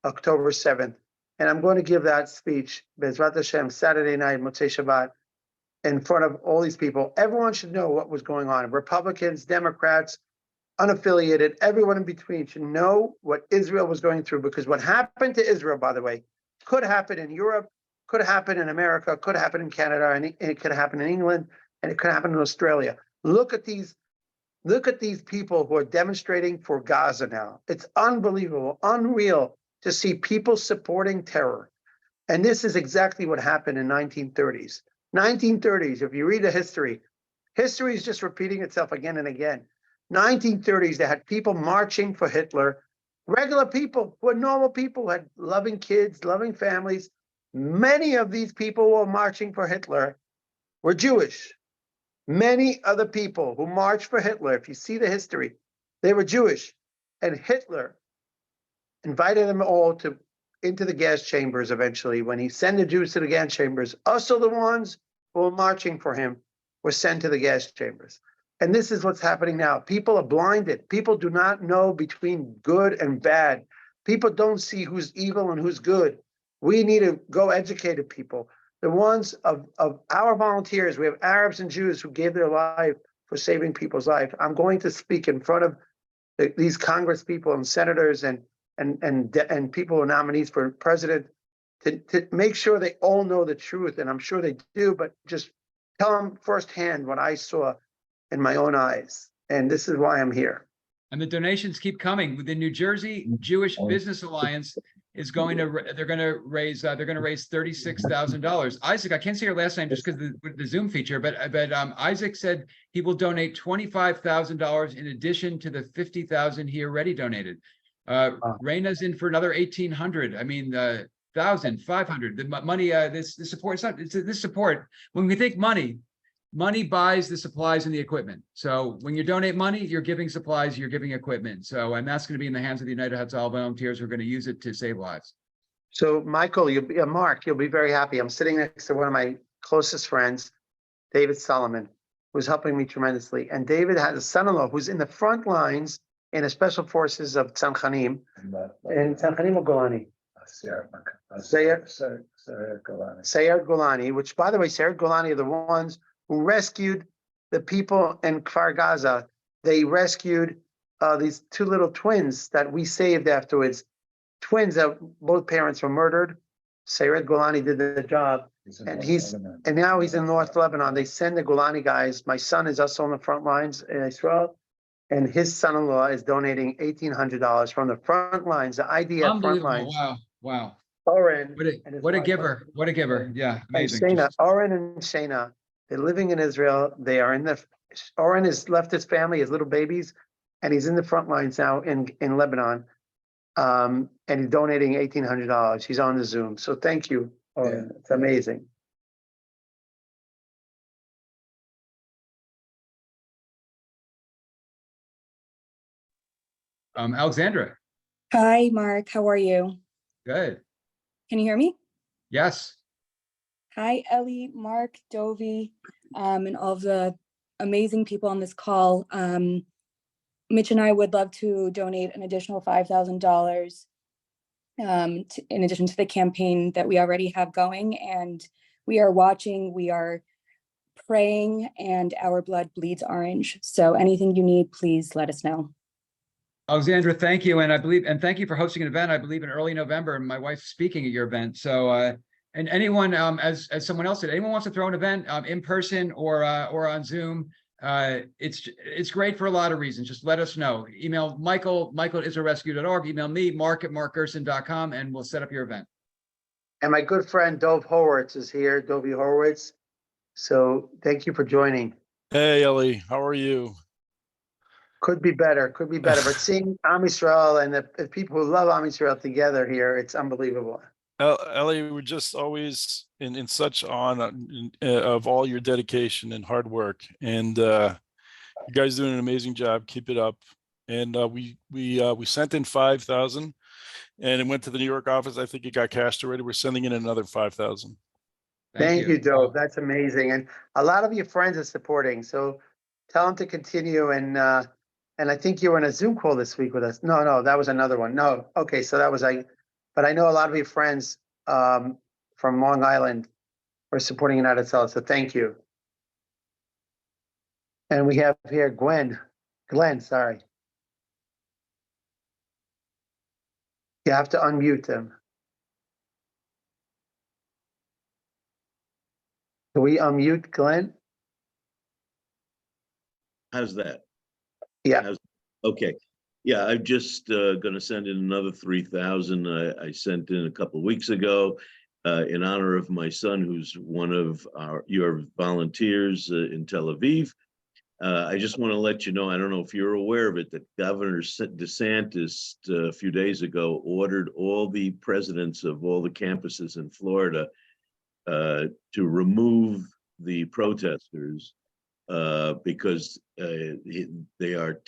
Speaker 8: October 7th. And I'm going to give that speech, Bezrat Hashem, Saturday night, Motzei Shabbat, in front of all these people. Everyone should know what was going on. Republicans, Democrats, unaffiliated, everyone in between should know what Israel was going through, because what happened to Israel, by the way, could happen in Europe, could happen in America, could happen in Canada, and it could happen in England, and it could happen in Australia. Look at these people who are demonstrating for Gaza now. It's unbelievable, unreal to see people supporting terror. And this is exactly what happened in 1930s. 1930s, if you read the history is just repeating itself again and again. 1930s, they had people marching for Hitler, regular people who were normal people, who had loving kids, loving families. Many of these people who were marching for Hitler were Jewish. Many other people who marched for Hitler, if you see the history, they were Jewish. And Hitler invited them all into the gas chambers eventually. When he sent the Jews to the gas chambers, also the ones who were marching for him were sent to the gas chambers. And this is what's happening now. People are blinded. People do not know between good and bad. People don't see who's evil and who's good. We need to go educate people. The ones of our volunteers, we have Arabs and Jews who gave their life for saving people's life. I'm going to speak in front of these Congress people and senators and people who are nominees for president to make sure they all know the truth. And I'm sure they do, but just tell them firsthand what I saw in my own eyes. And this is why I'm here.
Speaker 2: And the donations keep coming. The New Jersey Jewish Business Alliance is going to raise $36,000. Isaac, I can't say your last name just because the Zoom feature, but Isaac said he will donate $25,000 in addition to the $50,000 he already donated. Raina's in for another 1,800. I mean, 1,500. The money, this support. This support. When we think money buys the supplies and the equipment. So when you donate money, you're giving supplies, you're giving equipment. So, and that's going to be in the hands of the United Hatzalah volunteers who are going to use it to save lives.
Speaker 8: So Michael, Mark, you'll be very happy. I'm sitting next to one of my closest friends, David Solomon, who's helping me tremendously. And David has a son-in-law who's in the front lines in the special forces of Tzanchanim. And Tzanchanim or Golani? Sayeret Golani, which, by the way, Sayeret Golani are the ones who rescued the people in Kfar Gaza. They rescued these two little twins that we saved afterwards. Twins that both parents were murdered. Sayeret Golani did the job, and now he's in North Lebanon. They send the Golani guys. My son is also on the front lines in Israel, and his son-in-law is donating $1,800 from the front lines, the IDF front lines.
Speaker 2: Wow.
Speaker 8: Oren,
Speaker 2: what a giver! What a giver! Yeah, amazing.
Speaker 8: And Shana, Oren and Shana, they're living in Israel. They are in Oren has left his family, his little babies, and he's in the front lines now in Lebanon. And he's donating $1,800. He's on the Zoom. So thank you, Oren. Yeah. It's amazing.
Speaker 2: Alexandra.
Speaker 3: Hi, Mark. How are you?
Speaker 2: Good.
Speaker 3: Can you hear me?
Speaker 2: Yes.
Speaker 3: Hi, Ellie, Mark, Dovi, and all of the amazing people on this call. Mitch and I would love to donate an additional $5,000 in addition to the campaign that we already have going. And we are watching, we are praying, and our blood bleeds orange. So anything you need, please let us know.
Speaker 2: Alexandra, thank you. And thank you for hosting an event, I believe in early November, and my wife's speaking at your event. So, and anyone, as someone else said, anyone wants to throw an event in person or on Zoom, it's great for a lot of reasons. Just let us know. Email Michael at israelrescue.org, email me, mark@markgerson.com, and we'll set up your event.
Speaker 8: And my good friend Dov Horowitz is here, Dovi Horowitz. So thank you for joining.
Speaker 22: Hey, Ellie, how are you?
Speaker 8: Could be better, but seeing Am Yisrael and the people who love Am Yisrael together here, it's unbelievable.
Speaker 22: Ellie, we're just always in such awe of all your dedication and hard work, and you guys doing an amazing job. Keep it up. And we sent in 5,000, and it went to the New York office. I think it got cashed already. We're sending in another 5,000.
Speaker 8: Thank you, Dov. That's amazing, and a lot of your friends are supporting. So tell them to continue, and And I think you were in a Zoom call this week with us. No, that was another one. No, okay, so that was but I know a lot of your friends from Long Island are supporting United Hatzalah, so thank you. And we have here Glenn, sorry. You have to unmute them. Can we unmute Glenn?
Speaker 4: How's that?
Speaker 8: Yeah.
Speaker 4: Okay. Yeah, I'm just going to send in another 3,000. I sent in a couple of weeks ago in honor of my son, who's one of your volunteers in Tel Aviv. I just want to let you know, I don't know if you're aware of it, that Governor DeSantis a few days ago ordered all the presidents of all the campuses in Florida to remove the protesters because they are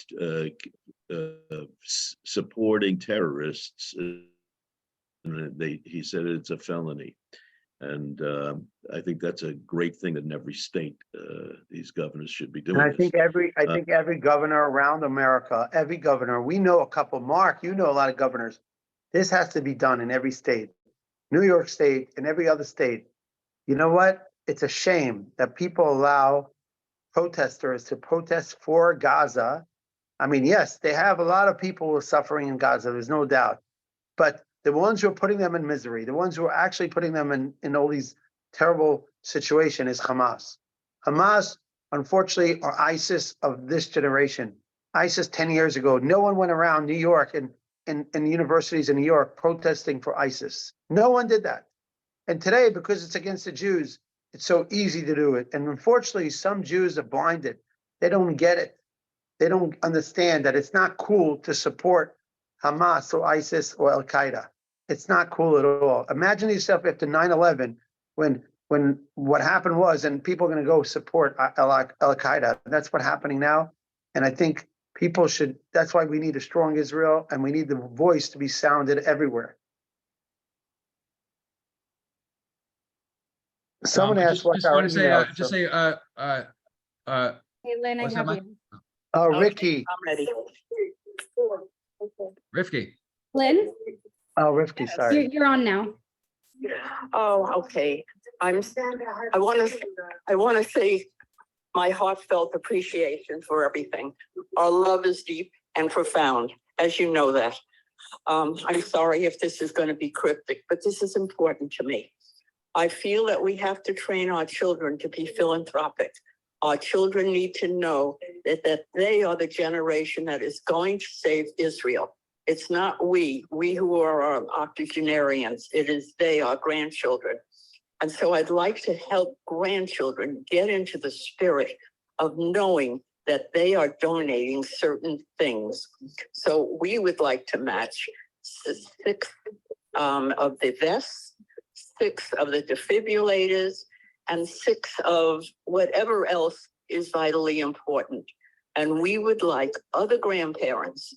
Speaker 4: supporting terrorists. And he said it's a felony. And I think that's a great thing that in every state these governors should be doing.
Speaker 8: And I think every governor around America, every governor, we know a couple. Mark, you know a lot of governors. This has to be done in every state, New York State and every other state. You know what? It's a shame that people allow protesters to protest for Gaza. I mean, yes, they have a lot of people who are suffering in Gaza. There's no doubt, but the ones who are putting them in misery, the ones who are actually putting them in all these terrible situations is Hamas. Hamas, unfortunately, are ISIS of this generation. ISIS 10 years ago, no one went around New York and universities in New York protesting for ISIS. No one did that. And today, because it's against the Jews, it's so easy to do it. And unfortunately, some Jews are blinded. They don't get it. They don't understand that it's not cool to support Hamas or ISIS or Al Qaeda. It's not cool at all. Imagine yourself after 9/11, when what happened was, and people are going to go support Al Qaeda. That's what's happening now. And I think people should, that's why we need a strong Israel, and we need the voice to be sounded everywhere. Someone asked what's our email.
Speaker 3: Hey, Lynn, I
Speaker 2: what's
Speaker 3: have
Speaker 2: that,
Speaker 3: you.
Speaker 8: Oh, Ricky.
Speaker 5: I'm ready.
Speaker 2: Rifki.
Speaker 3: Lynn,
Speaker 8: Oh, Rifki, sorry.
Speaker 3: you're on now.
Speaker 5: Oh, okay. I want to say my heartfelt appreciation for everything. Our love is deep and profound, as you know that. I'm sorry if this is going to be cryptic, but this is important to me. I feel that we have to train our children to be philanthropic. Our children need to know that they are the generation that is going to save Israel. It's not we who are our octogenarians. It is they, our grandchildren. And so I'd like to help grandchildren get into the spirit of knowing that they are donating certain things. So we would like to match 6 of the vests, 6 of the defibrillators, and 6 of whatever else is vitally important. And we would like other grandparents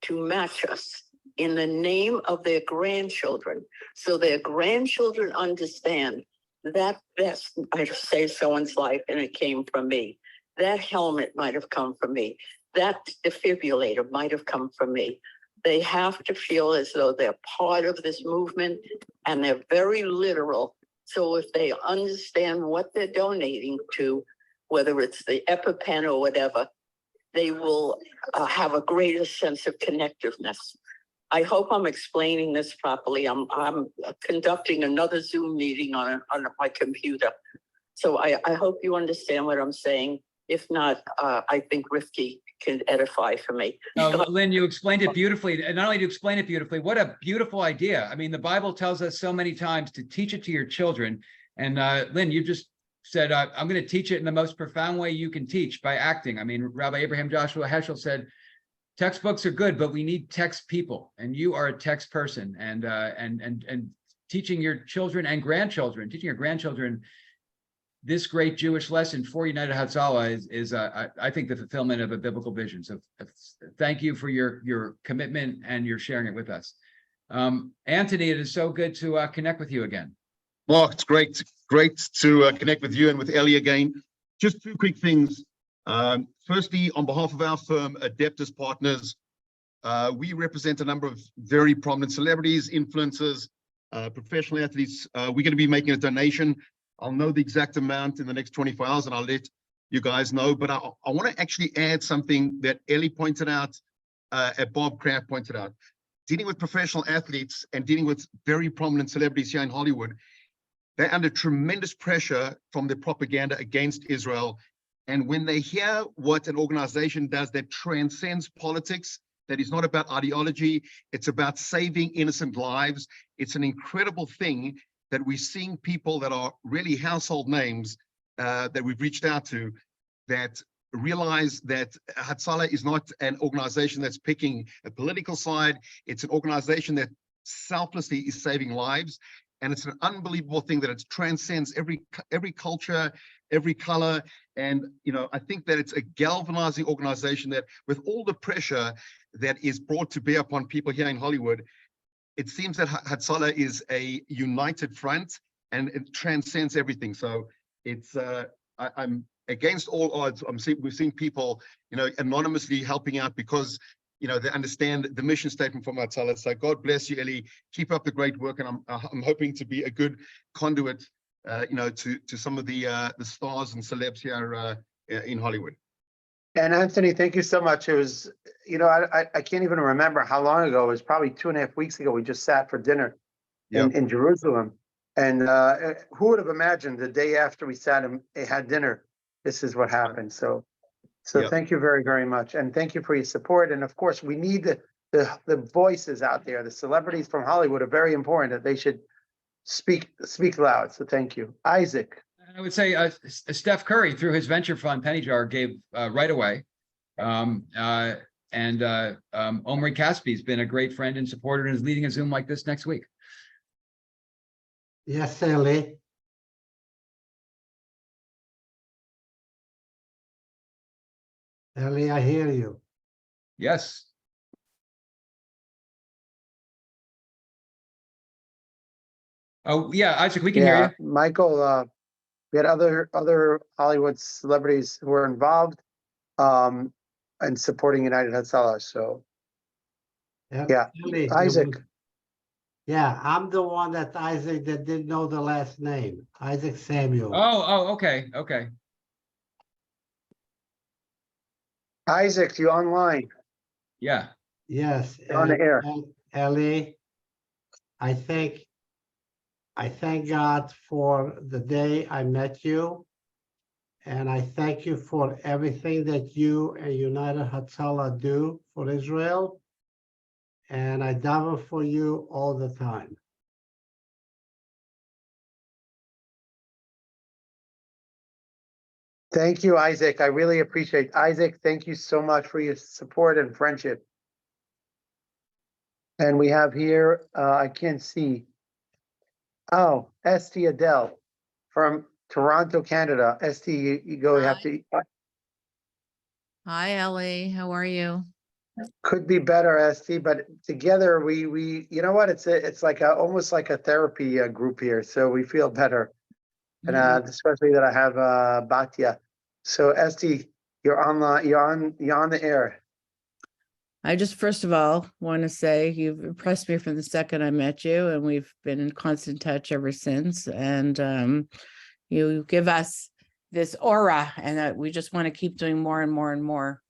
Speaker 5: to match us in the name of their grandchildren, so their grandchildren understand that vest might have saved someone's life and it came from me. That helmet might have come from me. That defibrillator might have come from me. They have to feel as though they're part of this movement, and they're very literal. So if they understand what they're donating to, whether it's the EpiPen or whatever, they will have a greater sense of connectiveness. I hope I'm explaining this properly. I'm conducting another Zoom meeting on my computer. So I hope you understand what I'm saying. If not, I think Rifki can edify for me.
Speaker 2: No, Lynn, you explained it beautifully. And not only do you explain it beautifully, what a beautiful idea. I mean, the Bible tells us so many times to teach it to your children. And Lynn, you just said, I'm going to teach it in the most profound way you can teach, by acting. I mean, Rabbi Abraham Joshua Heschel said, textbooks are good, but we need text people. And you are a text person. And teaching your children and grandchildren, teaching your grandchildren this great Jewish lesson for United Hatzalah is I think, the fulfillment of a biblical vision. So thank you for your commitment and your sharing it with us. Anthony, it is so good to connect with you again.
Speaker 23: Well, it's great to connect with you and with Ellie again. Just 2 quick things.
Speaker 6: Firstly, on behalf of our firm, Adeptus Partners, we represent a number of very prominent celebrities, influencers, professional athletes. We're going to be making a donation. I'll know the exact amount in the next 24 hours and I'll let you guys know. But I want to actually add something that Ellie pointed out, Bob Kraft pointed out. Dealing with professional athletes and dealing with very prominent celebrities here in Hollywood, they're under tremendous pressure from the propaganda against Israel. And when they hear what an organization does that transcends politics, that is not about ideology, it's about saving innocent lives. It's an incredible thing that we're seeing people that are really household names that we've reached out to that realize that Hatzalah is not an organization that's picking a political side. It's an organization that selflessly is saving lives. And it's an unbelievable thing that it transcends every culture, every color. And, you know, I think that it's a galvanizing organization that with all the pressure that is brought to bear upon people here in Hollywood, it seems that Hatzalah is a united front and it transcends everything. So it's, I'm against all odds. We've seen people, you know, anonymously helping out because, you know, they understand the mission statement from Hatzalah. So God bless you, Ellie. Keep up the great work. And I'm hoping to be a good conduit, you know, to some of the stars and celebs here in Hollywood.
Speaker 8: And Anthony, thank you so much. It was, you know, I can't even remember how long ago. It was probably 2.5 weeks ago. We just sat for dinner in Jerusalem. And who would have imagined the day after we sat and had dinner, this is what happened. So thank you very, very much. And thank you for your support. And of course, we need the voices out there. The celebrities from Hollywood are very important that they should speak loud. So thank you. Isaac.
Speaker 2: I would say Steph Curry, through his venture fund, Penny Jar, gave right away. Omri Caspi's been a great friend and supporter and is leading a Zoom like this next week.
Speaker 9: Yes, Ellie. Ellie, I hear you.
Speaker 2: Yes. Oh, yeah, Isaac, we can hear you.
Speaker 8: Michael, we had other Hollywood celebrities who were involved and supporting United Hatzalah. So, yeah,
Speaker 9: Ellie,
Speaker 8: Isaac.
Speaker 9: Yeah, I'm the one that Isaac that didn't know the last name. Isaac Samuel.
Speaker 2: Oh, okay.
Speaker 8: Isaac, you online?
Speaker 2: Yeah.
Speaker 9: Yes.
Speaker 8: You're on the air.
Speaker 9: Ellie, I thank God for the day I met you. And I thank you for everything that you and United Hatzalah do for Israel. And I daven for you all the time.
Speaker 8: Thank you, Isaac. I really appreciate it. Isaac, thank you so much for your support and friendship. And we have here, I can't see. Oh, St. Adele from Toronto, Canada. St, you go, you have to.
Speaker 23: Hi, Ellie. How are you?
Speaker 8: Could be better, St, but together we you know what? It's like almost like a therapy group here, so we feel better. And especially that I have Batya. So St, you're online. You're on the air.
Speaker 23: I just first of all want to say you've impressed me from the second I met you, and we've been in constant touch ever since. And you give us this aura, and that we just want to keep doing more and more and more.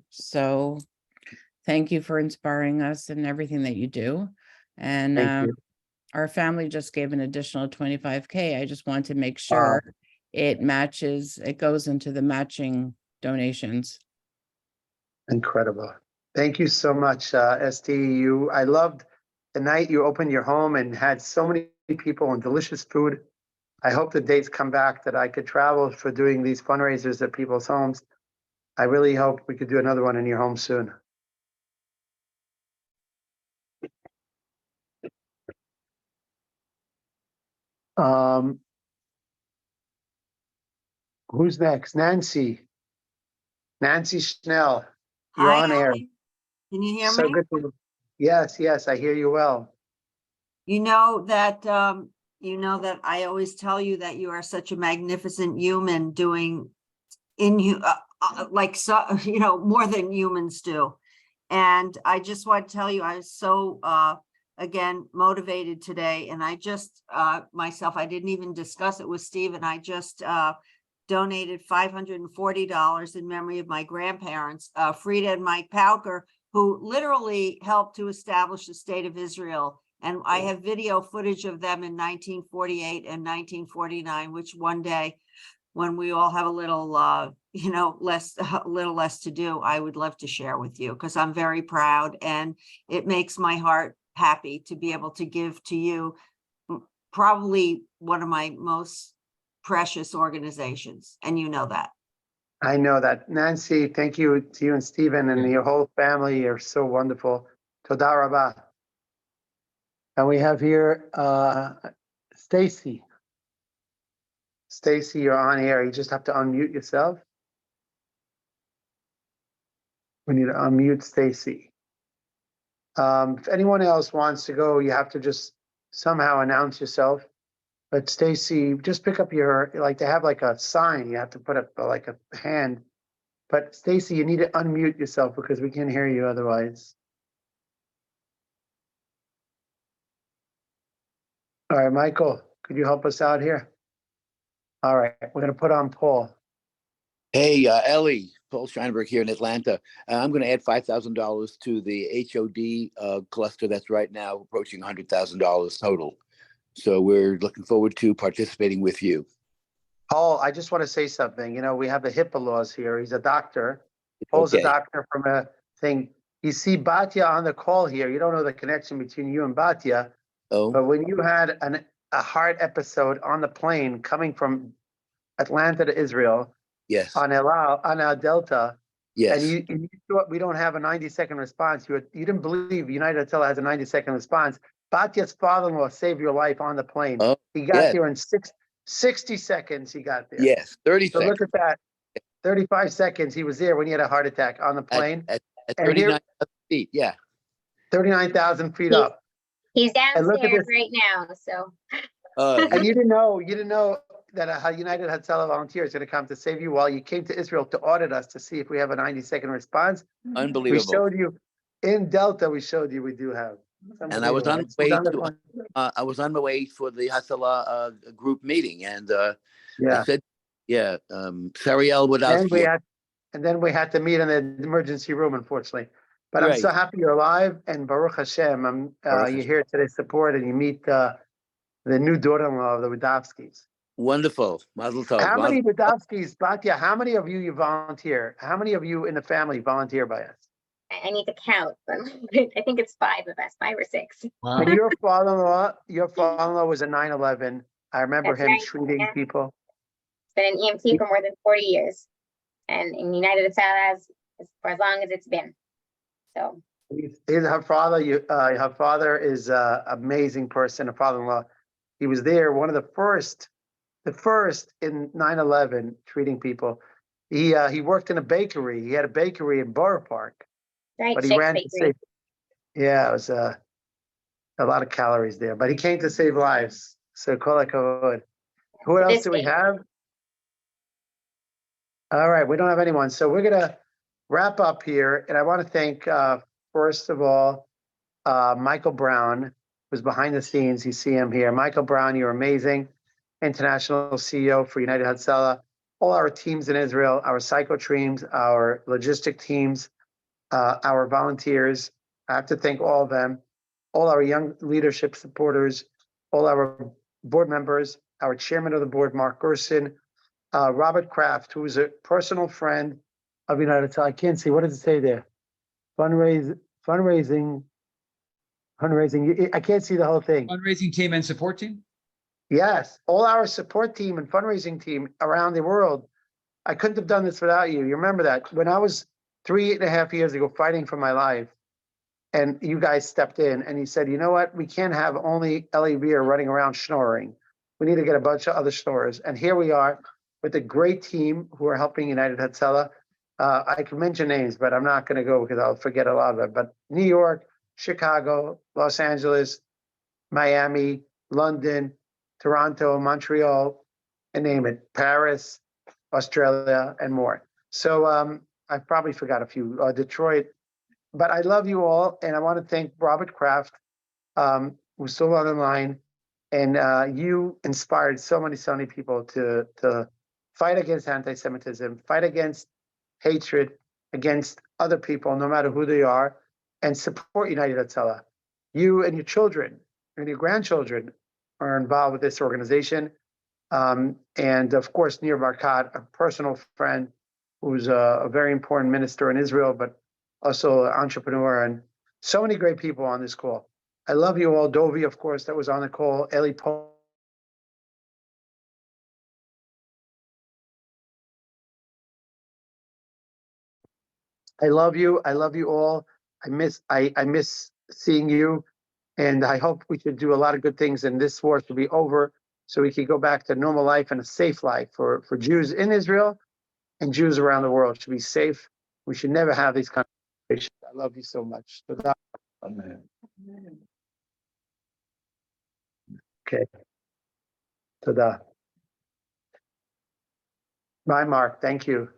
Speaker 23: So thank you for inspiring us and everything that you do. And our family just gave an additional $25K. I just want to make sure it matches, it goes into the matching donations.
Speaker 8: Incredible. Thank you so much, St. I loved the night you opened your home and had so many people and delicious food. I hope the dates come back that I could travel for doing these fundraisers at people's homes. I really hope we could do another one in your home soon. Who's next? Nancy. Nancy Schnell. You're
Speaker 24: Hi,
Speaker 8: on air.
Speaker 24: Ellie. Can you hear
Speaker 8: So
Speaker 24: me?
Speaker 8: good to, yes, I hear you well.
Speaker 24: You know that I always tell you that you are such a magnificent human doing in you, like, so, you know, more than humans do. And I just want to tell you, I was so, again, motivated today. And I just, myself, I didn't even discuss it with Steve, and I just donated $540 in memory of my grandparents, Frida and Mike Pauker, who literally helped to establish the state of Israel. And I have video footage of them in 1948 and 1949, which one day, when we all have a little, you know, a little less to do, I would love to share with you, because I'm very proud, and it makes my heart happy to be able to give to you probably one of my most precious organizations, and you know that.
Speaker 8: I know that. Nancy, thank you to you and Stephen and your whole family. You're so wonderful. Toda rabah. And we have here Stacy. Stacy, you're on here. You just have to unmute yourself. We need to unmute Stacy. If anyone else wants to go, you have to just somehow announce yourself. But Stacy, just pick up your, like, they have like a sign. You have to put up like a hand. But Stacy, you need to unmute yourself because we can't hear you otherwise. All right, Michael, could you help us out here? All right, we're going to put on Paul.
Speaker 7: Hey, Ellie, Paul Scheinberg here in Atlanta. I'm going to add $5,000 to the HOD cluster that's right now approaching $100,000 total. So we're looking forward to participating with you.
Speaker 8: Paul, I just want to say something. You know, we have the HIPAA laws here. He's a doctor. Paul's a doctor from a thing. You see Batya on the call here. You don't know the connection between you and Batya.
Speaker 7: Oh.
Speaker 8: But when you had a heart episode on the plane coming from Atlanta to Israel,
Speaker 7: yes,
Speaker 8: on our Delta,
Speaker 7: yes,
Speaker 8: and you thought we don't have a 90-second response. You didn't believe United Hatzalah has a 90-second response. Batya's father-in-law saved your life on the plane.
Speaker 7: Oh,
Speaker 8: he got there in 60 seconds. He got there.
Speaker 7: Yes, 30
Speaker 8: so
Speaker 7: seconds.
Speaker 8: Look at that. 35 seconds. He was there when he had a heart attack on the plane.
Speaker 7: At 39,000 feet. Yeah.
Speaker 8: 39,000 feet up.
Speaker 10: He's
Speaker 8: And look at
Speaker 10: downstairs
Speaker 8: this.
Speaker 10: right now, so.
Speaker 8: And you didn't know that a United Hatzalah volunteer is going to come to save you while you came to Israel to audit us to see if we have a 90-second response.
Speaker 7: Unbelievable.
Speaker 8: We showed you in Delta. We showed you we do have.
Speaker 7: And I was on my way for the Hatzalah group meeting, and I said, Sariel would ask you.
Speaker 8: And then we had to meet in the emergency room, unfortunately. But I'm so happy you're alive, and Baruch Hashem, you're here today, support, and you meet the new daughter-in-law of the Wadowskis.
Speaker 7: Wonderful. Mazel tov.
Speaker 8: How many Wadowskis, Batya, how many of you volunteer? How many of you in the family volunteer by us?
Speaker 10: I need to count, but I think it's 5 of us, 5 or 6.
Speaker 8: Wow. And your father-in-law was a 9/11. I remember him treating people.
Speaker 10: Been an EMT for more than 40 years, and in United Hatzalah for as long as it's been. So
Speaker 8: Her father is an amazing person, a father-in-law. He was there, one of the first in 9/11 treating people. He worked in a bakery. He had a bakery in Borough Park.
Speaker 10: Right,
Speaker 8: but he ran to save. Yeah, it was a lot of calories there, but he came to save lives. So kol hakavod. Who else do we have? All right, we don't have anyone. So we're gonna wrap up here, and I want to thank first of all Michael Brown, who's behind the scenes. You see him here. Michael Brown, you're amazing. International CEO for United Hatzalah. All our teams in Israel, our psycho teams, our logistic teams, our volunteers. I have to thank all of them, all our young leadership supporters, all our board members, our chairman of the board, Mark Gerson, Robert Kraft, who is a personal friend of United Hatzalah. I can't see, what does it say there? Fundraising. I can't see the whole thing.
Speaker 2: Fundraising team and support team?
Speaker 8: Yes, all our support team and fundraising team around the world. I couldn't have done this without you. You remember that when I was 3.5 years ago fighting for my life, and you guys stepped in and you said, you know what, we can't have only Ellie Beer running around snoring. We need to get a bunch of other snorers. And here we are with a great team who are helping United Hatzalah. I can mention names, but I'm not going to go because I'll forget a lot of it. But New York, Chicago, Los Angeles, Miami, London, Toronto, Montreal, and name it, Paris, Australia, and more. So I probably forgot a few, Detroit, but I love you all. And I want to thank Robert Kraft, who's still on the line. And you inspired so many people to fight against anti-Semitism, fight against hatred against other people, no matter who they are, and support United Hatzalah. You and your children and your grandchildren are involved with this organization. And of course, Nir Barkat, a personal friend who's a very important minister in Israel, but also an entrepreneur, and so many great people on this call. I love you all. Dovi, of course, that was on the call. Eli Paul. I love you. I love you all. I miss seeing you. And I hope we should do a lot of good things and this war should be over so we can go back to normal life and a safe life for Jews in Israel and Jews around the world should be safe. We should never have these conversations. I love you so much. Amen. Okay. Tada. Bye, Mark. Thank you.